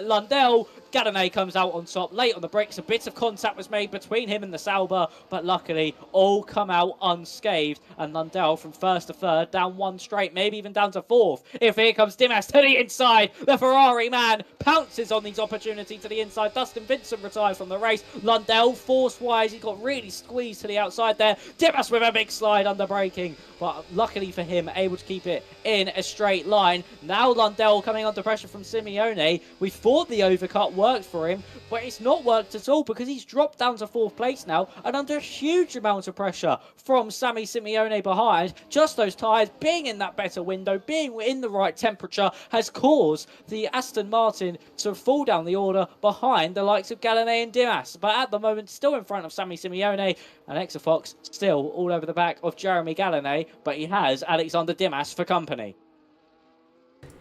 Lundell. Gallonay comes out on top, late on the brakes. A bit of contact was made between him and the Sauber, but luckily all come out unscathed. And Lundell from first to third, down 1 straight, maybe even down to 4th. If here comes Dimas to the inside, the Ferrari man pounces on these opportunity to the inside. Dustin Vincent retires from the race. Lundell force-wise, he got really squeezed to the outside there. Dimas with a big slide under braking, but luckily for him, able to keep it in a straight line. Now Lundell coming under pressure from Simeone. We thought the overcut worked for him, but it's not worked at all because he's dropped down to 4th place now and under a huge amount of pressure from Sammy Simeone behind. Just those tyres being in that better window, being in the right temperature, has caused the Aston Martin to fall down the order behind the likes of Gallonay and Dimas. But at the moment, still in front of Sammy Simeone, and Exafox still all over the back of Jeremy Gallonay, but he has Alexander Dimas for company.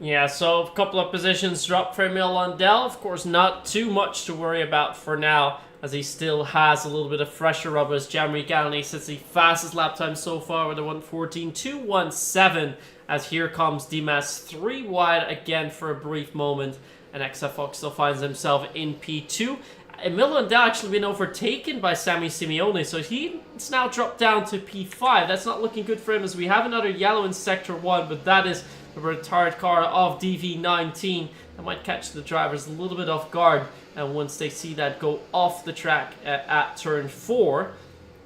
Yeah, so a couple of positions dropped for Emil Lundell. Of course, not too much to worry about for now, as he still has a little bit of fresher rubber, as Jeremy Gallonay sets the fastest lap time so far with a 1:14.217, as here comes Dimas 3 wide again for a brief moment, and Exafox still finds himself in P2. Emil Lundell actually been overtaken by Sammy Simeone, so he's now dropped down to P5. That's not looking good for him, as we have another yellow in Sector 1, but that is a retired car of DV19. That might catch the drivers a little bit off guard once they see that go off the track at turn 4.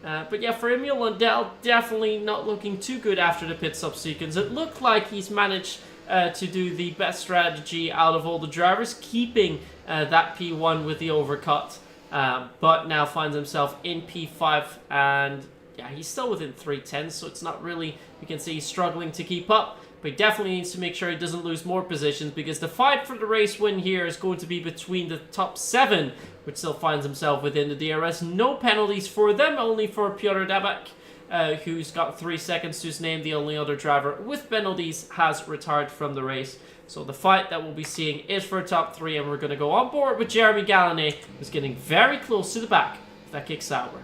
But yeah, for Emil Lundell, definitely not looking too good after the pit stop sequence. It looked like he's managed to do the best strategy out of all the drivers, keeping that P1 with the overcut, but now finds himself in P5, and yeah, he's still within 3/10, so it's not really, you can see he's struggling to keep up, but he definitely needs to make sure he doesn't lose more positions, because the fight for the race win here is going to be between the top 7, which still finds himself within the DRS. No penalties for them, only for Piotr Dabak, who's got 3 seconds to his name. The only other driver with penalties has retired from the race. So the fight that we'll be seeing is for a top 3, and we're going to go on board with Jeremy Gallonay, who's getting very close to the back of that kick Sauber.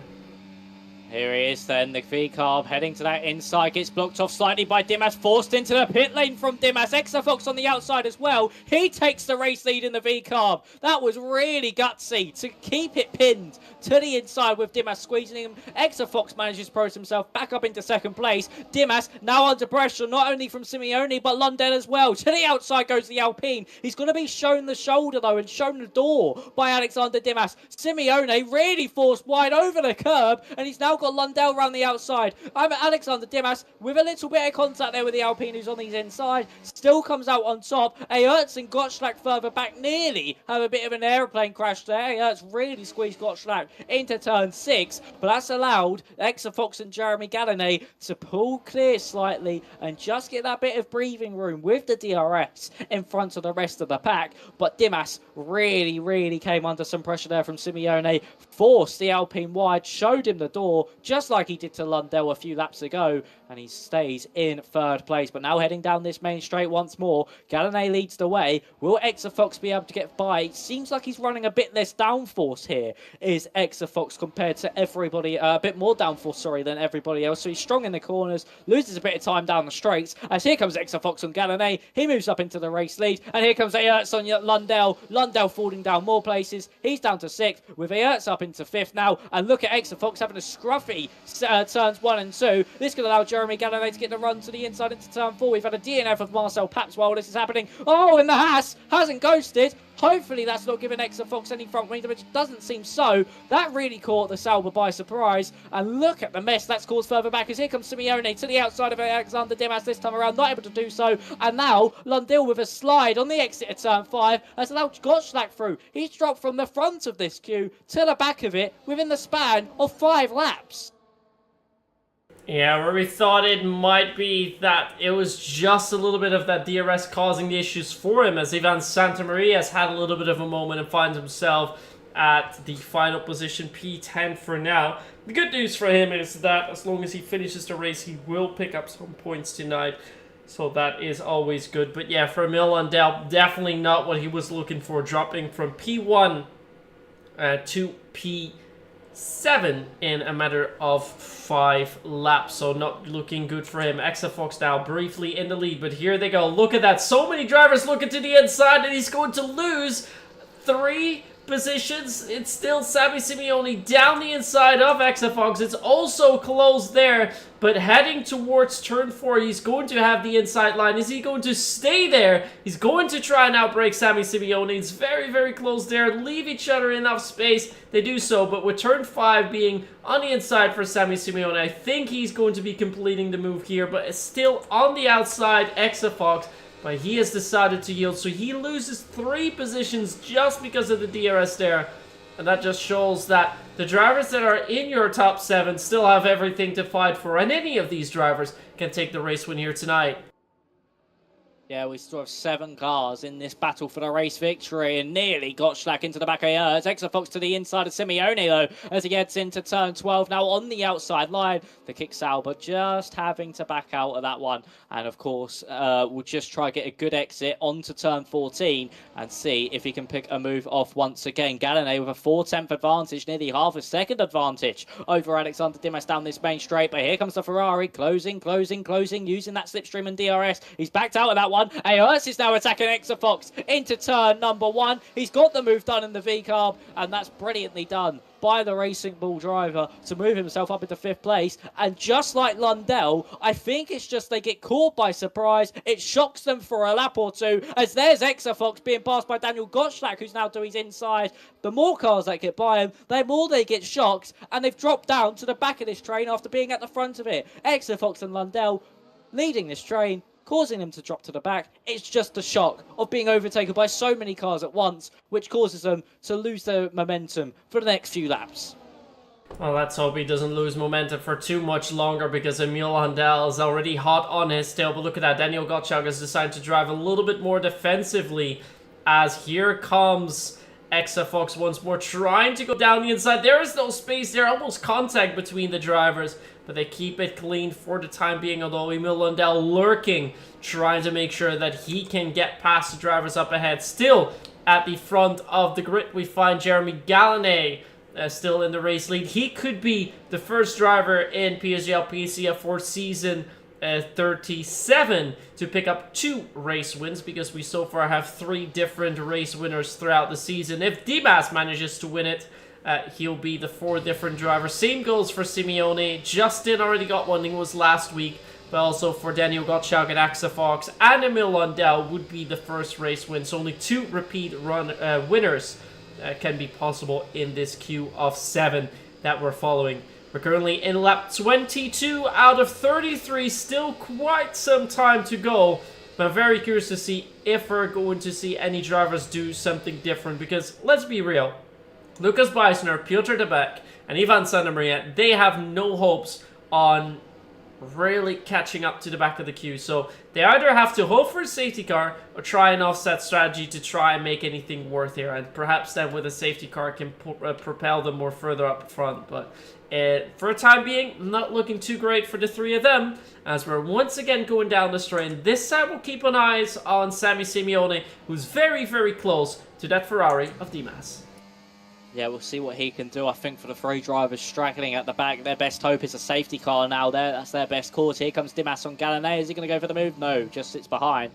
Here he is then, the V-carb heading to that inside, gets blocked off slightly by Dimas, forced into the pit lane from Dimas. Exafox on the outside as well. He takes the race lead in the V-carb. That was really gutsy to keep it pinned to the inside with Dimas squeezing him. Exafox manages to progress himself back up into second place. Dimas now under pressure, not only from Simeone, but Lundell as well. To the outside goes the Alpine. He's going to be shown the shoulder though, and shown the door by Alexander Dimas. Simeone really forced wide over the curb, and he's now got Lundell around the outside. I'm Alexander Dimas with a little bit of contact there with the Alpine, who's on his inside. Still comes out on top. Aerts and Gottschalk further back nearly have a bit of an aeroplane crash there. Aerts really squeezed Gottschalk into turn 6, but that's allowed Exafox and Jeremy Gallonay to pull clear slightly and just get that bit of breathing room with the DRS in front of the rest of the pack. But Dimas really came under some pressure there from Simeone, forced the Alpine wide, showed him the door, just like he did to Lundell a few laps ago, and he stays in 3rd place. But now heading down this main straight once more, Gallonay leads the way. Will Exafox be able to get by? It seems like he's running a bit less downforce here, is Exafox, compared to everybody, a bit more downforce, sorry, than everybody else. So he's strong in the corners, loses a bit of time down the straights, as here comes Exafox on Gallonay. He moves up into the race lead, and here comes Aerts on Lundell. Lundell falling down more places. He's down to 6th, with Aerts up into 5th now, and look at Exafox having a scruffy turns 1 and 2. This could allow Jeremy Gallonay to get the run to the inside into turn 4. We've had a DNF of Marcel Paps while this is happening. Oh, and the Haas hasn't ghosted. Hopefully that's not giving Exafox any front wing, which doesn't seem so. That really caught the Sauber by surprise. And look at the mess that's caused further back, as here comes Simeone to the outside of Alexander Dimas this time around, not able to do so. And now Lundell with a slide on the exit of turn 5 has allowed Gottschalk through. He's dropped from the front of this queue to the back of it within the span of 5 laps. Yeah, where we thought it might be that it was just a little bit of that DRS causing the issues for him, as Ivan Santamaria has had a little bit of a moment and finds himself at the final position, P10 for now. The good news for him is that as long as he finishes the race, he will pick up some points tonight. So that is always good. But yeah, for Emil Lundell, definitely not what he was looking for, dropping from P1 to P7 in a matter of 5 laps. So not looking good for him. Exafox now briefly in the lead, but here they go. Look at that. So many drivers looking to the inside, and he's going to lose 3 positions. It's still Sammy Simeone down the inside of Exafox. It's also closed there, but heading towards turn 4, he's going to have the inside line. Is he going to stay there? He's going to try and outbrake Sammy Simeone. It's very, very close there. Leave each other enough space. They do so, but with turn 5 being on the inside for Sammy Simeone, I think he's going to be completing the move here, but it's still on the outside, Exafox. But he has decided to yield, so he loses 3 positions just because of the DRS there. And that just shows that the drivers that are in your top 7 still have everything to fight for. And any of these drivers can take the race win here tonight. Yeah, we still have 7 cars in this battle for the race victory, and nearly got Schleck into the back of Erz. Exafox to the inside of Simeone, though, as he gets into turn 12. Now on the outside line, the kick Sauber just having to back out of that one. And of course, we'll just try to get a good exit onto turn 14 and see if he can pick a move off once again. Gallinet with a 4/10 advantage, nearly half a second advantage over Alexander Dimas down this main straight. But here comes the Ferrari, closing, using that slipstream and DRS. He's backed out of that one. Erz is now attacking Exafox into turn number 1. He's got the move done in the V-carb, and that's brilliantly done by the Racing Bull driver to move himself up into 5th place. And just like Lundell, I think it's just they get caught by surprise. It shocks them for a lap or 2, as there's Exafox being passed by Daniel Gottschalk, who's now to his inside. The more cars that get by him, the more they get shocked, and they've dropped down to the back of this train after being at the front of it. Exafox and Lundell leading this train, causing them to drop to the back. It's just the shock of being overtaken by so many cars at once, which causes them to lose their momentum for the next few laps. Well, let's hope he doesn't lose momentum for too much longer, because Emil Lundell is already hot on his tail. But look at that, Daniel Gottschalk has decided to drive a little bit more defensively, as here comes Exafox once more, trying to go down the inside. There is no space there, almost contact between the drivers, but they keep it clean for the time being, although Emil Lundell lurking, trying to make sure that he can get past the drivers up ahead. Still at the front of the grid, we find Jeremy Gallinet still in the race lead. He could be the first driver in PSGL PCF for season 37 to pick up 2 race wins, because we so far have 3 different race winners throughout the season. If Dimas manages to win it, he'll be the 4 different drivers. Same goes for Simeone. Justin already got one, I think it was last week, but also for Daniel Gottschalk and Exafox and Emil Lundell would be the first race win. So only 2 repeat run winners can be possible in this queue of 7 that we're following. We're currently in lap 22 out of 33, still quite some time to go. But I'm very curious to see if we're going to see any drivers do something different, because let's be real, Lucas Beisner, Piotr de Beck, and Ivan Santamaria, they have no hopes on really catching up to the back of the queue. So they either have to hope for a safety car or try an offset strategy to try and make anything worth here. And perhaps then with a safety car can propel them more further up front. But for the time being, not looking too great for the 3 of them, as we're once again going down the straight. This time we'll keep an eye on Sammy Simeone, who's very, very close to that Ferrari of Dimas. Yeah, we'll see what he can do. I think for the 3 drivers straggling at the back, their best hope is a safety car now. That's their best course. Here comes Dimas on Gallinet. Is he going to go for the move? No, just sits behind.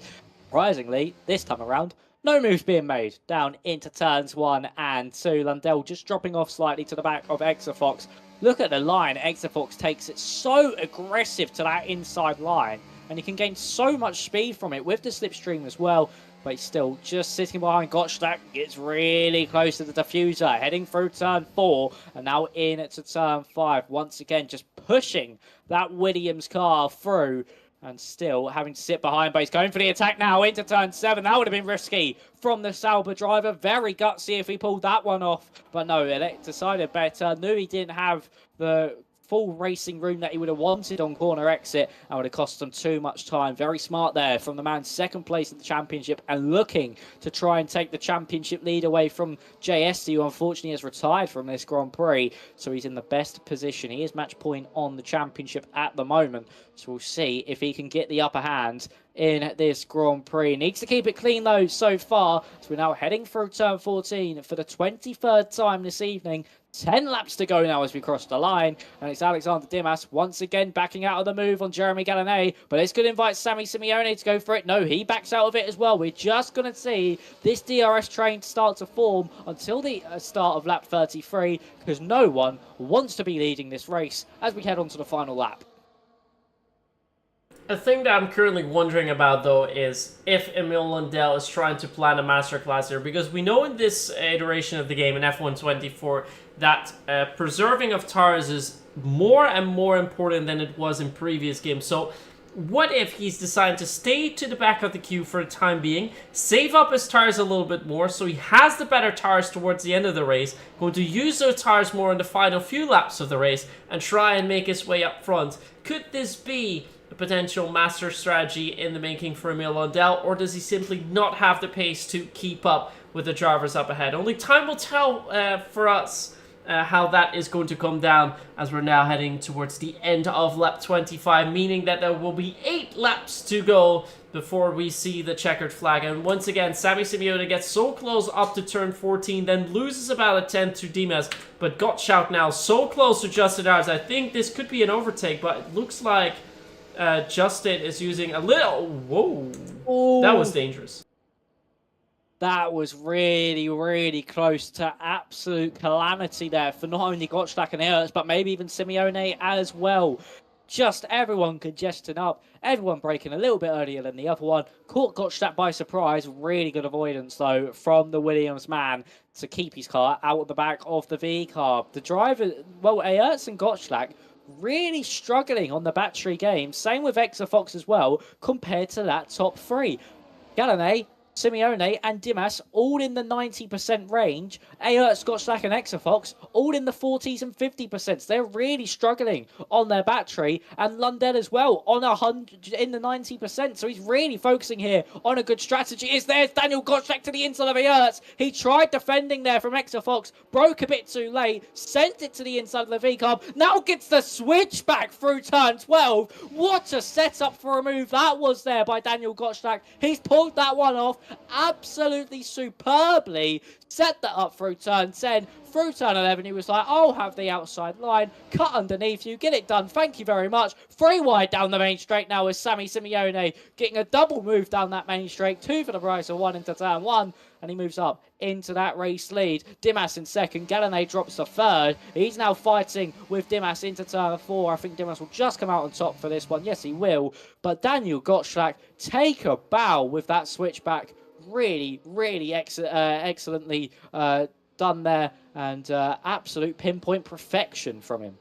Surprisingly, this time around, no moves being made. Down into turns 1 and 2. Lundell just dropping off slightly to the back of Exafox. Look at the line. Exafox takes it so aggressive to that inside line, and he can gain so much speed from it with the slipstream as well. But he's still just sitting behind Gottschalk. Gets really close to the diffuser, heading through turn 4 and now in to turn 5. Once again, just pushing that Williams car through and still having to sit behind. But he's going for the attack now into turn 7. That would have been risky from the Sauber driver. Very gutsy if he pulled that one off. But no, Elect decided better. Knew he didn't have the full racing room that he would have wanted on corner exit and would have cost them too much time. Very smart there from the man second place in the championship and looking to try and take the championship lead away from JST, who unfortunately has retired from this Grand Prix. So he's in the best position. He is match point on the championship at the moment. So we'll see if he can get the upper hand in this Grand Prix. Needs to keep it clean though so far. So we're now heading through turn 14 for the 23rd time this evening. 10 laps to go now as we cross the line, and it's Alexander Dimas once again backing out of the move on Jeremy Gallinet, but it's going to invite Sammy Simeone to go for it. No, he backs out of it as well. We're just going to see this DRS train start to form until the start of lap 33, because no one wants to be leading this race as we head on to the final lap. A thing that I'm currently wondering about, though, is if Emil Lundell is trying to plan a masterclass here, because we know in this iteration of the game in F1 24 that preserving of tires is more and more important than it was in previous games. So what if he's decided to stay to the back of the queue for the time being, save up his tires a little bit more so he has the better tires towards the end of the race, going to use those tires more in the final few laps of the race and try and make his way up front? Could this be a potential master strategy in the making for Emil Lundell, or does he simply not have the pace to keep up with the drivers up ahead? Only time will tell for us how that is going to come down, as we're now heading towards the end of lap 25, meaning that there will be 8 laps to go before we see the checkered flag. And once again, Sammy Simeone gets so close up to turn 14, then loses about a tenth to Dimas, but Gottschalk now so close to Justin Ards. I think this could be an overtake, but it looks like Justin is using a little... Whoa. Ooh. That was dangerous. That was really, really close to absolute calamity there for not only Gottschalk and Hertz, but maybe even Simeone as well. Just everyone congesting up, everyone braking a little bit earlier than the other one. Caught Gottschalk by surprise. Really good avoidance, though, from the Williams man to keep his car out of the back of the V car. The driver, well, Hertz and Gottschalk really struggling on the battery game. Same with Exafox as well, compared to that top 3. Gallinet, Simeone and Dimas all in the 90% range. Hertz, Gottschalk and Exafox all in the 40s and 50%. They're really struggling on their battery, and Lundell as well on 100 in the 90%. So he's really focusing here on a good strategy. There's Daniel Gottschalk to the inside of Hertz. He tried defending there from Exafox, broke a bit too late, sent it to the inside of the V-carb. Now gets the switch back through turn 12. What a setup for a move that was there by Daniel Gottschalk. He's pulled that one off absolutely superbly. Set that up through turn 10. Through turn 11, he was like, I'll have the outside line, cut underneath you, get it done, thank you very much. 3 wide down the main straight now with Sammy Simeone getting a double move down that main straight, 2 for the price of 1 into turn 1, and he moves up into that race lead. Dimas in second, Gallinet drops to third. He's now fighting with Dimas into turn 4. I think Dimas will just come out on top for this one. Yes, he will. But Daniel Gottschalk take a bow with that switchback. Really, really excellently done there, and absolute pinpoint perfection from him.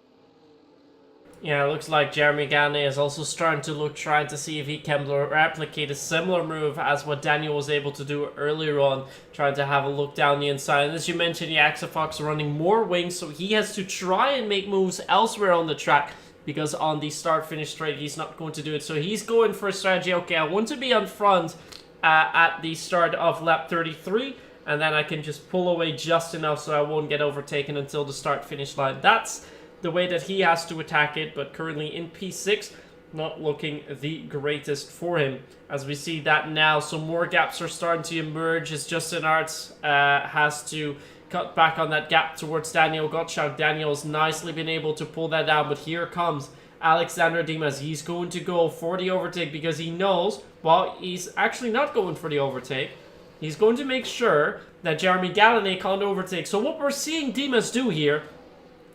Yeah, it looks like Jeremy Gallinet is also trying to see if he can replicate a similar move as what Daniel was able to do earlier on, trying to have a look down the inside. And as you mentioned, the Exafox running more wings, so he has to try and make moves elsewhere on the track, because on the start-finish straight, he's not going to do it. So he's going for a strategy, okay, I want to be on front at the start of lap 33, and then I can just pull away just enough so I won't get overtaken until the start-finish line. That's the way that he has to attack it, but currently in P6, not looking the greatest for him. As we see that now, some more gaps are starting to emerge as Justin Arts has to cut back on that gap towards Daniel Gottschalk. Daniel's nicely been able to pull that down, but here comes Alexander Dimas. He's going to go for the overtake because he knows, well, he's actually not going for the overtake. He's going to make sure that Jeremy Gallinet can't overtake. So what we're seeing Dimas do here,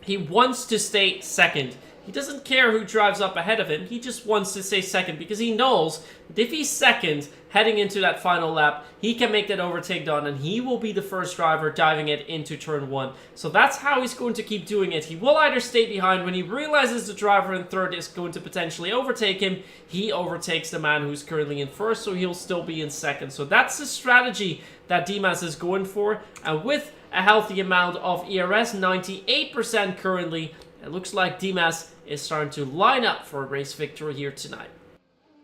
he wants to stay second. He doesn't care who drives up ahead of him. He just wants to stay second because he knows that if he's second heading into that final lap, he can make that overtake done and he will be the first driver diving it into turn 1. So that's how he's going to keep doing it. He will either stay behind when he realizes the driver in third is going to potentially overtake him. He overtakes the man who's currently in first, so he'll still be in second. So that's the strategy that Dimas is going for. And with a healthy amount of ERS, 98% currently, It looks like Dimas is starting to line up for a race victory here tonight.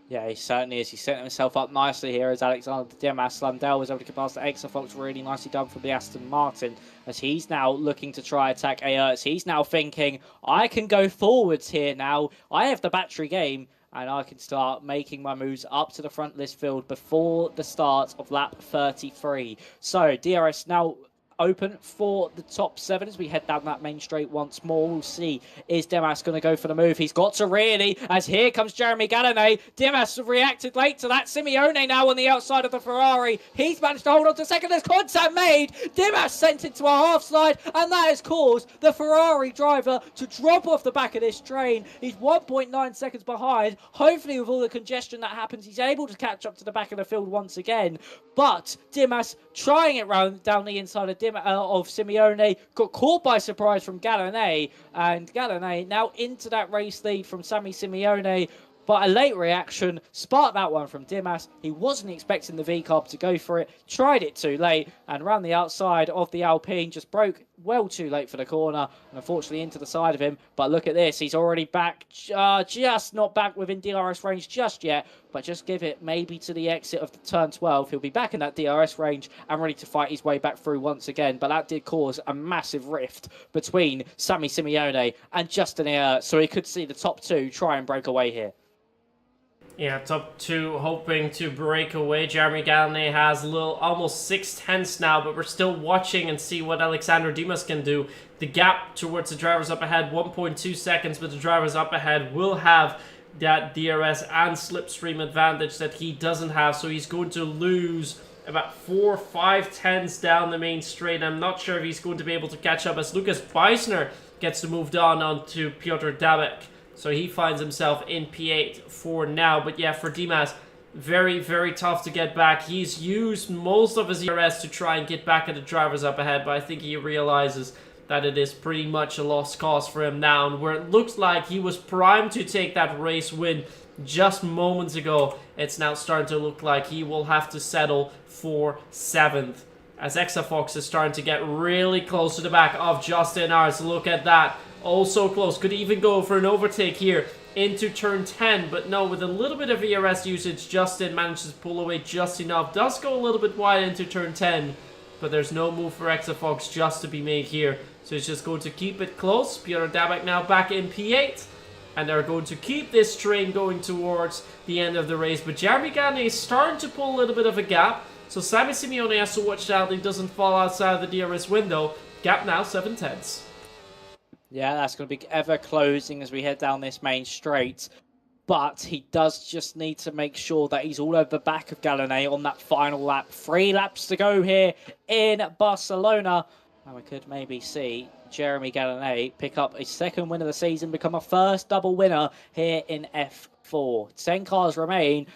Yeah, he certainly is. He's setting himself up nicely here as Alexander Dimas. Landell was able to get past the Exafox. Really nicely done from the Aston Martin as he's now looking to try attack Aerts. He's now thinking, I can go forwards here now. I have the battery game and I can start making my moves up to the front list field before the start of lap 33. So DRS now open for the top 7 as we head down that main straight once more. We'll see, is Dimas going to go for the move? He's got to really, as here comes Jeremy Gallinet. Dimas reacted late to that. Simeone now on the outside of the Ferrari. He's managed to hold on to second. There's contact made. Dimas sent it to a half slide, and that has caused the Ferrari driver to drop off the back of this train. He's 1.9 seconds behind. Hopefully with all the congestion that happens, he's able to catch up to the back of the field once again. But Dimas trying it round down the inside of Simeone, got caught by surprise from Gallinet, and Gallinet now into that race lead from Sammy Simeone. But a late reaction sparked that one from Dimas. He wasn't expecting the V-carb to go for it, tried it too late, and ran the outside of the Alpine, just broke well too late for the corner, and unfortunately into the side of him. But look at this, he's already back, just not back within DRS range just yet, but just give it maybe to the exit of the turn 12. He'll be back in that DRS range and ready to fight his way back through once again. But that did cause a massive rift between Sammy Simeone and Justin Aerts, so he could see the top 2 try and break away here. Yeah, top 2 hoping to break away. Jeremy Gallinet has almost 6/10 now, but we're still watching and see what Alexander Dimas can do. The gap towards the drivers up ahead, 1.2 seconds, but the drivers up ahead will have that DRS and slipstream advantage that he doesn't have, so he's going to lose about 4 or 5 tenths down the main straight. I'm not sure if he's going to be able to catch up as Lucas Beisner gets to move on to Piotr Dabek. So he finds himself in P8 for now. But yeah, for Dimas, very, very tough to get back. He's used most of his DRS to try and get back at the drivers up ahead, but I think he realizes that it is pretty much a lost cause for him now. And where it looks like he was primed to take that race win just moments ago, it's now starting to look like he will have to settle for 7th. As Exafox is starting to get really close to the back of Justin Aerts. Look at that. Oh, so close. Could even go for an overtake here into turn 10. But no, with a little bit of ERS usage, Justin manages to pull away just enough. Does go a little bit wide into turn 10. But there's no move for Exafox just to be made here. So he's just going to keep it close. Piotr Dabek now back in P8. And they're going to keep this train going towards the end of the race. But Jeremy Gallinet is starting to pull a little bit of a gap. So Sammy Simeone has to watch out he doesn't fall outside the DRS window. Gap now 7 tenths. Yeah, that's going to be ever closing as we head down this main straight. But he does just need to make sure that he's all over the back of Gallinet on that final lap. 3 laps to go here in Barcelona. And we could maybe see Jeremy Gallinet pick up a 2nd win of the season, become a first double winner here in F4. 10 cars remain,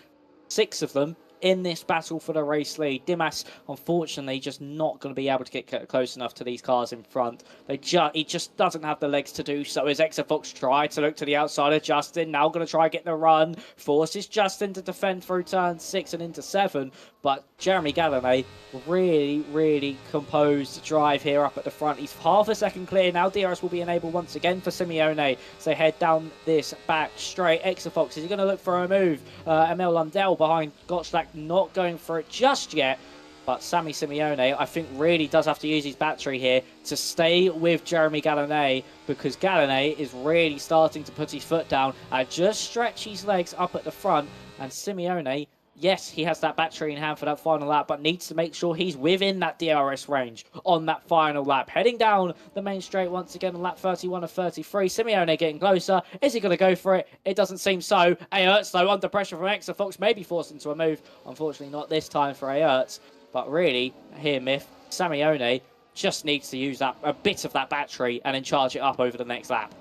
6 of them in this battle for the race lead. Dimas, unfortunately, just not going to be able to get close enough to these cars in front. He just doesn't have the legs to do so. As Exafox tried to look to the outside of Justin, now going to try getting a run. Forces Justin to defend through turn 6 and into 7. But Jeremy Gallinet, really, really composed drive here up at the front. He's half a second clear. Now DRS will be enabled once again for Simeone. So head down this back straight. Exafox, is he going to look for a move? Emil Lundell behind Gottschalk, not going for it just yet. But Sammy Simeone, I think, really does have to use his battery here to stay with Jeremy Gallinet, because Gallinet is really starting to put his foot down and just stretch his legs up at the front. And Simeone, yes, he has that battery in hand for that final lap, but needs to make sure he's within that DRS range on that final lap. Heading down the main straight once again on lap 31 of 33. Simeone getting closer. Is he going to go for it? It doesn't seem so. Aerts, though, under pressure from Exafox, may be forced into a move. Unfortunately, not this time for Aerts. But really, here, Myth, Simeone just needs to use a bit of that battery and then charge it up over the next lap.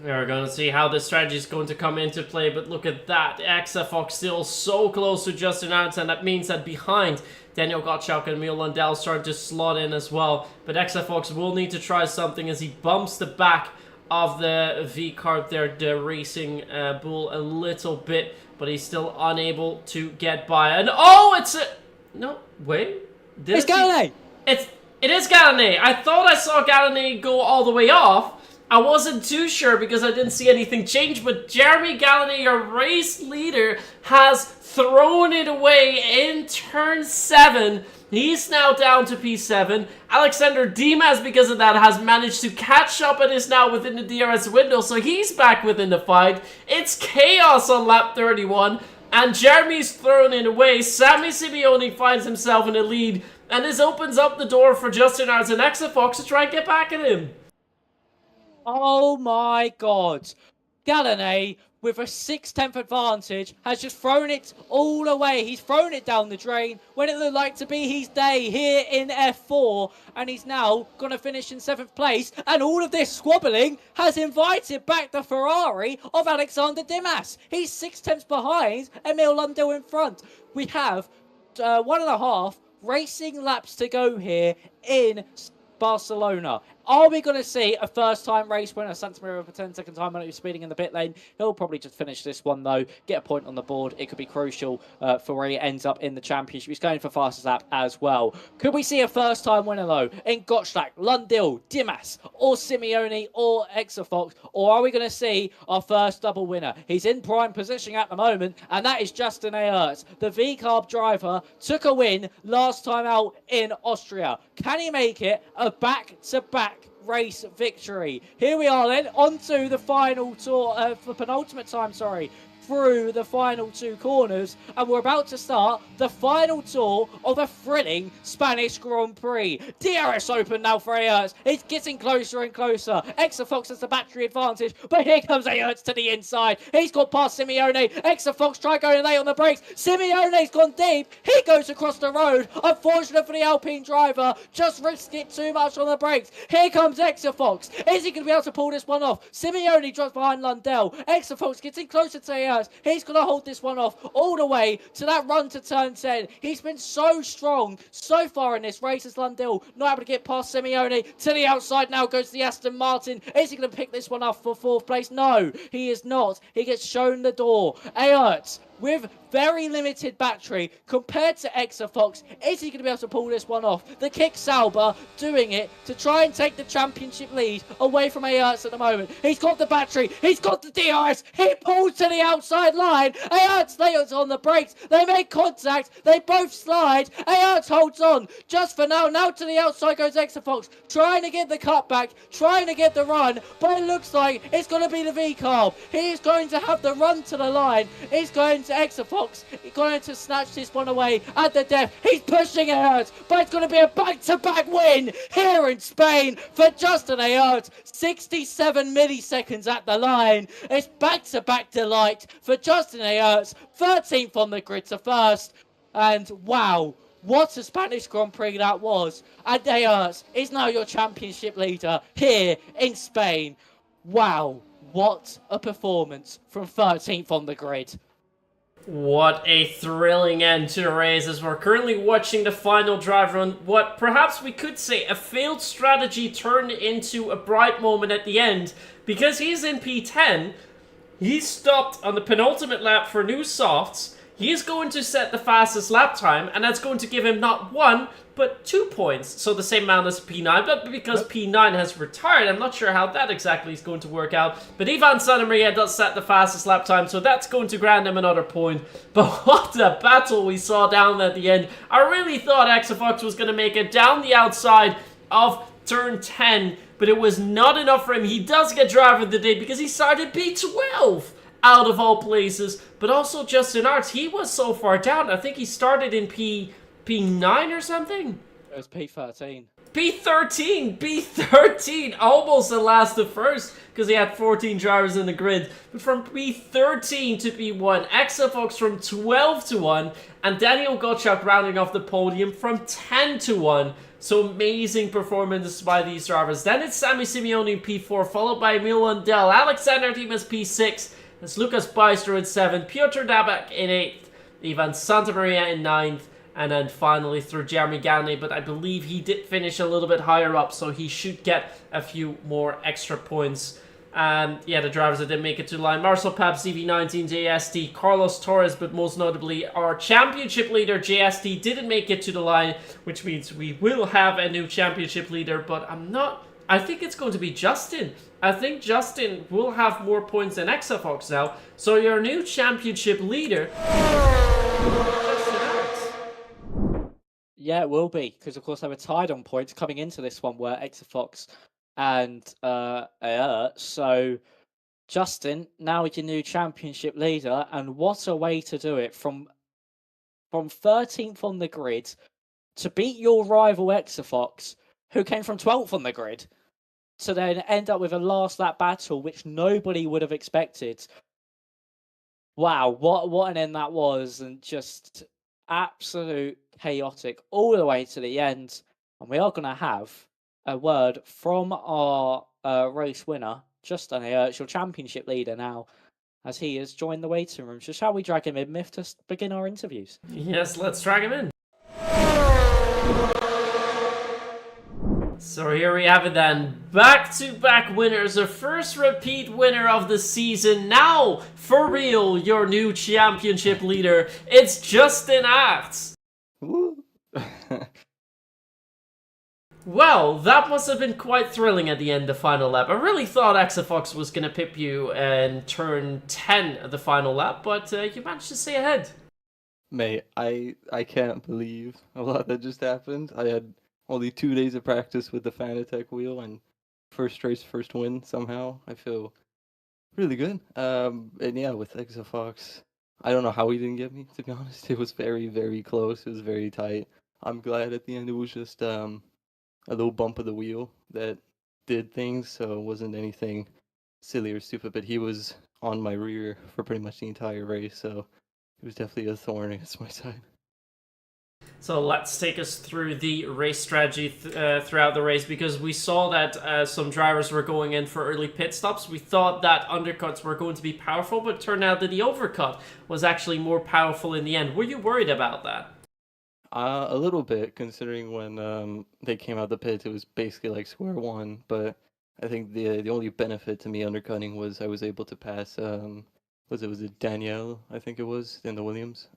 We're going to see how this strategy is going to come into play, but look at that. Exafox still so close to Justin Aerts, and that means that behind Daniel Gottschalk and Emil Lundell start to slot in as well. But Exafox will need to try something as he bumps the back of the V-carb there, the racing bull, a little bit, but he's still unable to get by. And oh, it's a... No, wait. It's Gallinet! It is Gallané. I thought I saw Gallané go all the way off. I wasn't too sure because I didn't see anything change, but Jeremy Gallané, your race leader, has thrown it away in turn 7. He's now down to P7. Alexander Dimas, because of that, has managed to catch up and is now within the DRS window, so he's back within the fight. It's chaos on lap 31, and Jeremy's thrown it away. Sammy Simeone finds himself in the lead, and this opens up the door for Justin Arts and Exafox to try and get back at him. Oh my god. Gallané, with a 6/10 advantage, has just thrown it all away. He's thrown it down the drain when it looked like to be his day here in F4. And he's now going to finish in 7th place. And all of this squabbling has invited back the Ferrari of Alexander Dimas. He's 6/10 behind, Emil Lundell in front. We have 1.5 racing laps to go here in Barcelona. Are we going to see a first-time race winner? Santamaria for 10-second time when he was speeding in the pit lane. He'll probably just finish this one, though. Get a point on the board. It could be crucial for where he ends up in the championship. He's going for fastest lap as well. Could we see a first-time winner, though, in Gottschalk, Lundell, Dimas, or Simeone, or Exafox? Or are we going to see our first double winner? He's in prime position at the moment, and that is Justin Aerts. The V-Carb driver took a win last time out in Austria. Can he make it a back-to-back race victory? Here we are then, on to the final tour, for penultimate time, through the final 2 corners, and we're about to start the final tour of a thrilling Spanish Grand Prix. DRS open now for Aerts. It's getting closer and closer. Exafox has the battery advantage, but here comes Aerts to the inside. He's got past Simeone. Exafox try going late on the brakes. Simeone's gone deep. He goes across the road. Unfortunate for the Alpine driver. Just risked it too much on the brakes. Here comes Exafox. Is he going to be able to pull this one off? Simeone drops behind Lundell. Exafox getting closer to Aerts. He's going to hold this one off all the way to that run to turn 10. He's been so strong so far in this race as Lundell not able to get past Simeone. To the outside now goes the Aston Martin. Is he going to pick this one up for 4th place? No, he is not. He gets shown the door. Aerts, with very limited battery compared to Exafox, is he going to be able to pull this one off? The Kick Sauber doing it to try and take the championship lead away from Aerts at the moment. He's got the battery, he's got the DRS, he pulls to the outside line. Aerts lays on the brakes, they make contact, they both slide. Aerts holds on just for now. Now to the outside goes Exafox, trying to get the cutback, trying to get the run, but it looks like it's going to be the V-Carb. He's going to have the run to the line. He's going to Exafox. He's going to snatch this one away at the death. He's pushing Aerts, but it's going to be a back-to-back win here in Spain for Justin Aerts. 67 milliseconds at the line. It's back-to-back delight for Justin Aerts. 13th on the grid to 1st. And wow, what a Spanish Grand Prix that was. And Aerts is now your championship leader here in Spain. Wow, what a performance from 13th on the grid. What a thrilling end to the race as we're currently watching the final drive run. What perhaps we could say a failed strategy turned into a bright moment at the end. Because he's in P10, he's stopped on the penultimate lap for new softs. He's going to set the fastest lap time, and that's going to give him not 1, but 2 points. So the same amount as P9, but because P9 has retired, I'm not sure how that exactly is going to work out. But Ivan Santamaria does set the fastest lap time, so that's going to grant him another point. But what a battle we saw down at the end. I really thought Exafox was going to make it down the outside of turn 10, but it was not enough for him. He does get driver of the day because he started P12. Out of all places, but also Justin Arts, he was so far down. I think he started in P9 or something. It was P13. P13, almost the last of first, because he had 14 drivers in the grid. But from P13 to P1, Exafox from 12 to 1, and Daniel Gottschalk rounding off the podium from 10 to 1. So amazing performances by these drivers. Then it's Sammy Simeone in P4, followed by Emil Lundell, Alexander Dimas P6, it's Lucas Beister in 7th, Piotr Dabak in 8th, Ivan Santamaria in 9th, and then finally through Jeremy Gallané, but I believe he did finish a little bit higher up, so he should get a few more extra points. And yeah, the drivers that didn't make it to the line: Marcel Pab, CV19, JST, Carlos Torres, but most notably our championship leader JST didn't make it to the line, which means we will have a new championship leader. But I think it's going to be Justin. I think Justin will have more points than Exafox now. So your new championship leader. Yeah, it will be, because of course they were tied on points coming into this one, were Exafox and so Justin, now is your new championship leader, and what a way to do it from 13th on the grid to beat your rival Exafox, who came from 12th on the grid, to then end up with a last lap battle which nobody would have expected. Wow, what an end that was, and just absolute chaotic all the way to the end. And we are going to have a word from our race winner, Justin, your championship leader now, as he has joined the waiting room. So shall we drag him in, Myth, to begin our interviews? Yes, let's drag him in. So here we have it then. Back-to-back winners. The first repeat winner of the season. Now, for real, your new championship leader. It's Justin Aerts. Woo. Well, that must have been quite thrilling at the end of the final lap. I really thought Exafox was going to pip you and turn 10 at the final lap, but you managed to stay ahead. Mate, I can't believe a lot that just happened. I had only 2 days of practice with the Fanatec wheel, and first race, first win somehow. I feel really good. And yeah, with Exafox, I don't know how he didn't get me, to be honest. It was very, very close. It was very tight. I'm glad at the end it was just a little bump of the wheel that did things, so it wasn't anything silly or stupid, but he was on my rear for pretty much the entire race, so it was definitely a thorn against my side. So let's take us through the race strategy throughout the race, because we saw that some drivers were going in for early pit stops. We thought that undercuts were going to be powerful, but it turned out that the overcut was actually more powerful in the end. Were you worried about that? A little bit, considering when they came out the pits, it was basically like square one. But I think the only benefit to me undercutting was I was able to pass was it Danielle, I think it was, in the Williams,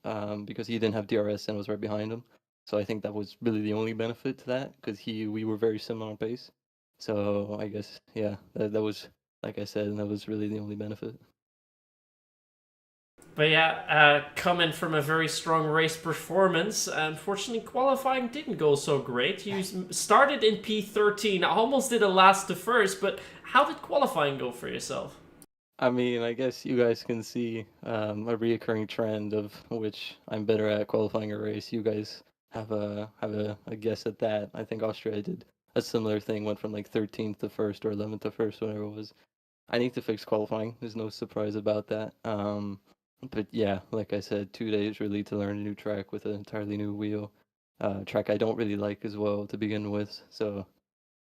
because he didn't have DRS and was right behind him. So I think that was really the only benefit to that, because we were very similar on pace. So I guess yeah, that was, like I said, and that was really the only benefit. But yeah, coming from a very strong race performance, unfortunately qualifying didn't go so great. You started in P13, almost did a last to first, but how did qualifying go for yourself? I mean, I guess you guys can see a reoccurring trend of which I'm better at qualifying a race. You guys have a guess at that. I think Australia did a similar thing, went from like 13th to first or 11th to first, whatever it was. I need to fix qualifying. There's no surprise about that. But yeah, like I said, 2 days really to learn a new track with an entirely new wheel. Track I don't really like as well to begin with. So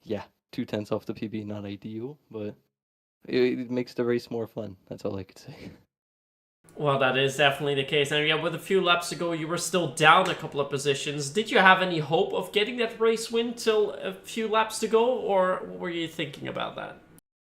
yeah, 2/10 off the PB, not ideal, but it makes the race more fun. That's all I could say. Well, that is definitely the case. And yeah, with a few laps to go, you were still down a couple of positions. Did you have any hope of getting that race win till a few laps to go, or what were you thinking about that?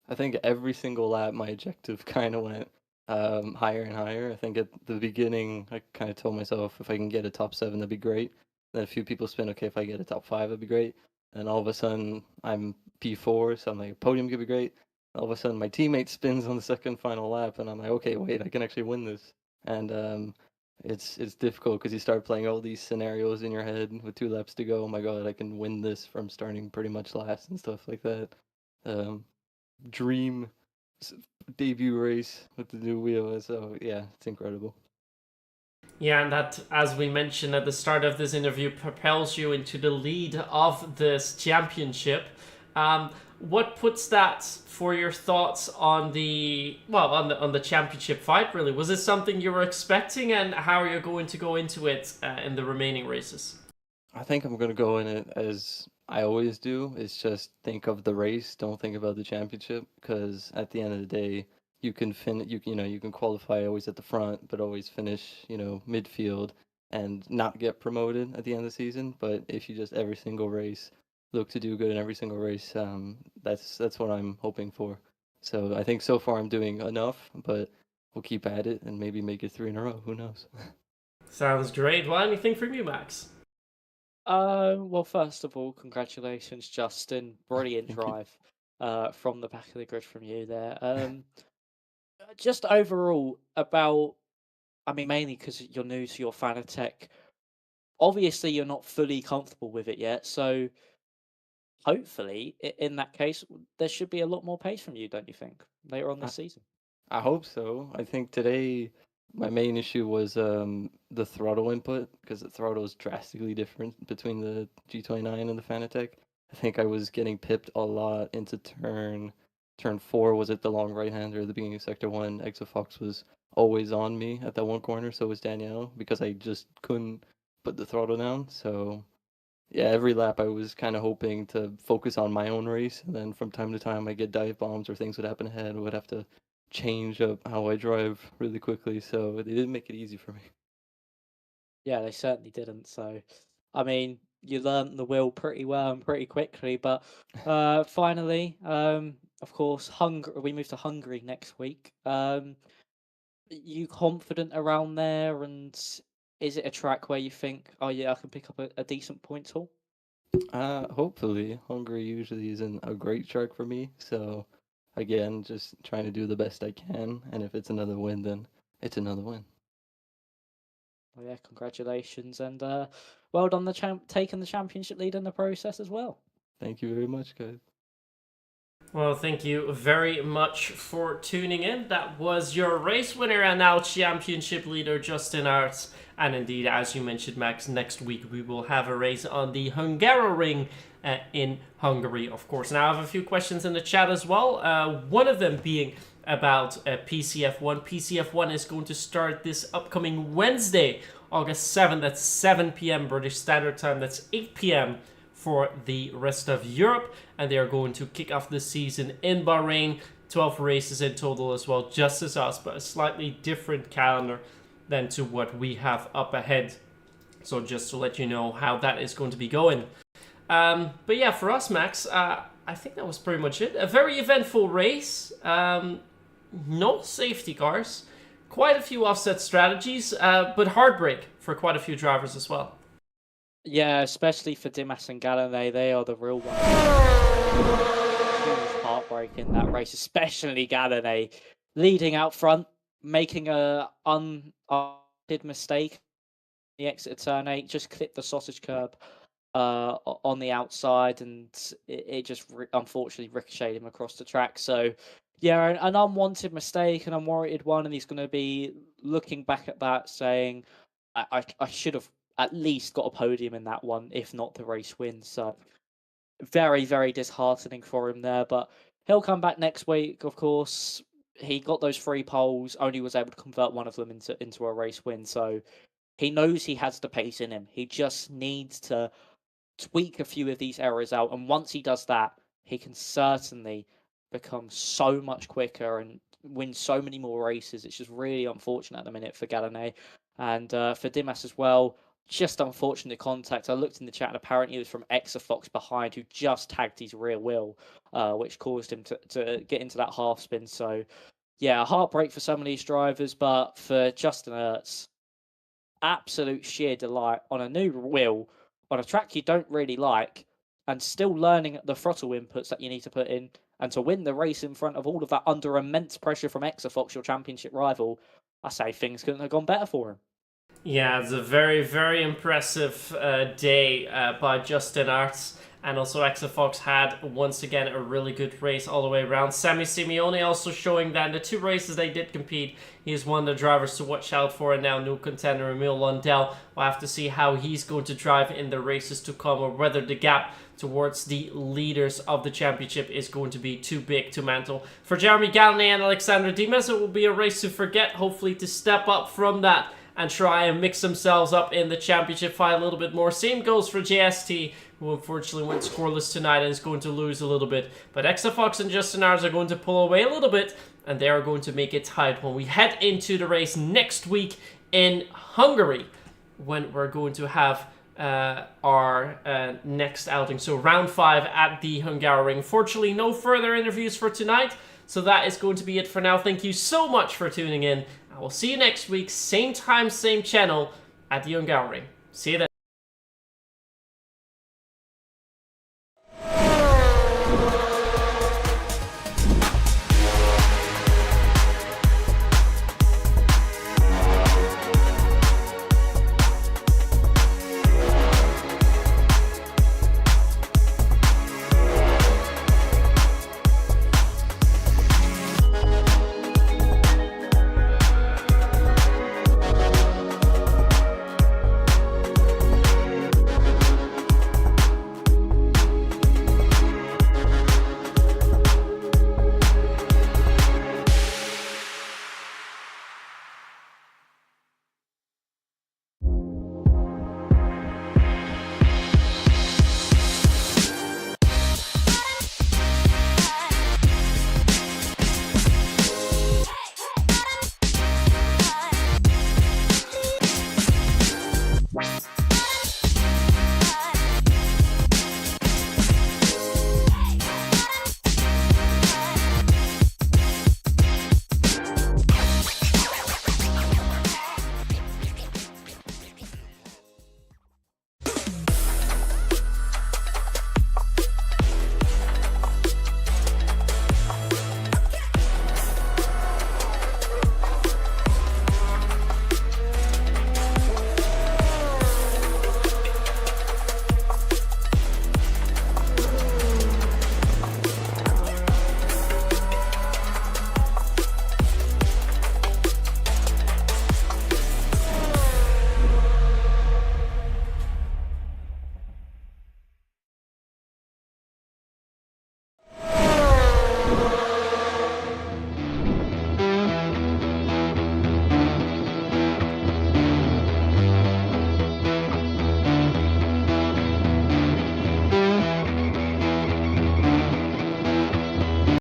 I think every single lap, my objective kind of went higher and higher. I think at the beginning, I kind of told myself if I can get a top 7, that'd be great. Then a few people spin, okay, if I get a top 5, that'd be great. And all of a sudden, I'm P4, so I'm like, podium could be great. All of a sudden, my teammate spins on the second final lap, and I'm like, okay, wait, I can actually win this. And it's difficult because you start playing all these scenarios in your head with 2 laps to go. Oh my god, I can win this from starting pretty much last and stuff like that. Dream debut race with the new wheel, so yeah, it's incredible. Yeah, and that, as we mentioned at the start of this interview, propels you into the lead of this championship. What puts that for your thoughts on the championship fight? Really, was it something you were expecting, and how are you going to go into it in the remaining races? I think I'm gonna go in it as I always do. It's just think of the race, don't think about the championship, because at the end of the day, you can you can qualify always at the front, but always finish midfield and not get promoted at the end of the season. But if you just every single race look to do good in every single race, that's what I'm hoping for. So I think so far I'm doing enough, but we'll keep at it and maybe make it 3 in a row. Who knows? Sounds great. Well, anything from you, Max? Well, first of all, congratulations, Justin. Brilliant Thank you. drive from the back of the grid from you there. Just overall about, I mean, mainly because you're new to your Fanatec. Obviously, you're not fully comfortable with it yet, so hopefully, in that case, there should be a lot more pace from you, don't you think, later on I, this season? I hope so. I think today my main issue was the throttle input because the throttle is drastically different between the G29 and the Fanatec. I think I was getting pipped a lot into turn 4 was at the long right hander at the beginning of sector 1. Exofox was always on me at that one corner, so was Danielle because I just couldn't put the throttle down. So yeah, every lap I was kind of hoping to focus on my own race, and then from time to time I get dive bombs or things would happen ahead. I would have to change up how I drive really quickly, so they didn't make it easy for me. Yeah, they certainly didn't. So, I mean, you learnt the wheel pretty well and pretty quickly. But finally, of course, Hungary. We move to Hungary next week. You confident around there? And is it a track where you think, oh yeah, I can pick up a decent point haul? Hopefully, Hungary usually isn't a great track for me, so again, just trying to do the best I can, and if it's another win, then it's another win. Well, yeah, congratulations and well done, taking the championship lead in the process as well. Thank you very much, guys. Well, thank you very much for tuning in. That was your race winner and now championship leader, Justin Arts. And indeed, as you mentioned, Max, next week we will have a race on the Hungaroring in Hungary, of course. Now, I have a few questions in the chat as well. One of them being about PCF1. PCF1 is going to start this upcoming Wednesday, August 7th at 7 p.m. British Standard Time. That's 8 p.m. for the rest of Europe, and they are going to kick off the season in Bahrain. 12 races in total as well, just as us, but a slightly different calendar than to what we have up ahead. So just to let you know how that is going to be going. But yeah, for us, Max, I think that was pretty much it. A very eventful race. No safety cars. Quite a few offset strategies, but heartbreak for quite a few drivers as well. Yeah, especially for Dimas and Galladay, they are the real ones. Huge heartbreak in that race, especially Galladay leading out front, making a undid mistake. The exit of turn 8 just clipped the sausage curb on the outside, and it just unfortunately ricocheted him across the track. So yeah, an unwanted mistake, an unwarranted one, and he's going to be looking back at that saying, I should have at least got a podium in that one, if not the race win. So very, very disheartening for him there. But he'll come back next week, of course. He got those 3 poles, only was able to convert one of them into a race win. So he knows he has the pace in him. He just needs to tweak a few of these errors out. And once he does that, he can certainly become so much quicker and win so many more races. It's just really unfortunate at the minute for Galladay. And for Dimas as well, just unfortunate contact. I looked in the chat and apparently it was from Exafox behind who just tagged his rear wheel, which caused him to get into that half spin. So yeah, a heartbreak for some of these drivers, but for Justin Ertz, absolute sheer delight on a new wheel, on a track you don't really like, and still learning the throttle inputs that you need to put in, and to win the race in front of all of that under immense pressure from Exafox, your championship rival. I say things couldn't have gone better for him. Yeah, it's a very, very impressive day by Justin Arts. And also Exafox had, once again, a really good race all the way around. Sammy Simeone also showing that in the 2 races they did compete, he is one of the drivers to watch out for. And now new contender Emil Lundell. We'll have to see how he's going to drive in the races to come, or whether the gap towards the leaders of the championship is going to be too big to mantle. For Jeremy Galladay and Alexander Dimas, it will be a race to forget, hopefully to step up from that and try and mix themselves up in the championship fight a little bit more. Same goes for JST, who unfortunately went scoreless tonight and is going to lose a little bit. But Exafox and Justin Arts are going to pull away a little bit, and they are going to make it tight when we head into the race next week in Hungary, when we're going to have our next outing. So round 5 at the Hungaroring. Fortunately, no further interviews for tonight. So that is going to be it for now. Thank you so much for tuning in. I will see you next week, same time, same channel, at the Young Gallery. See you then.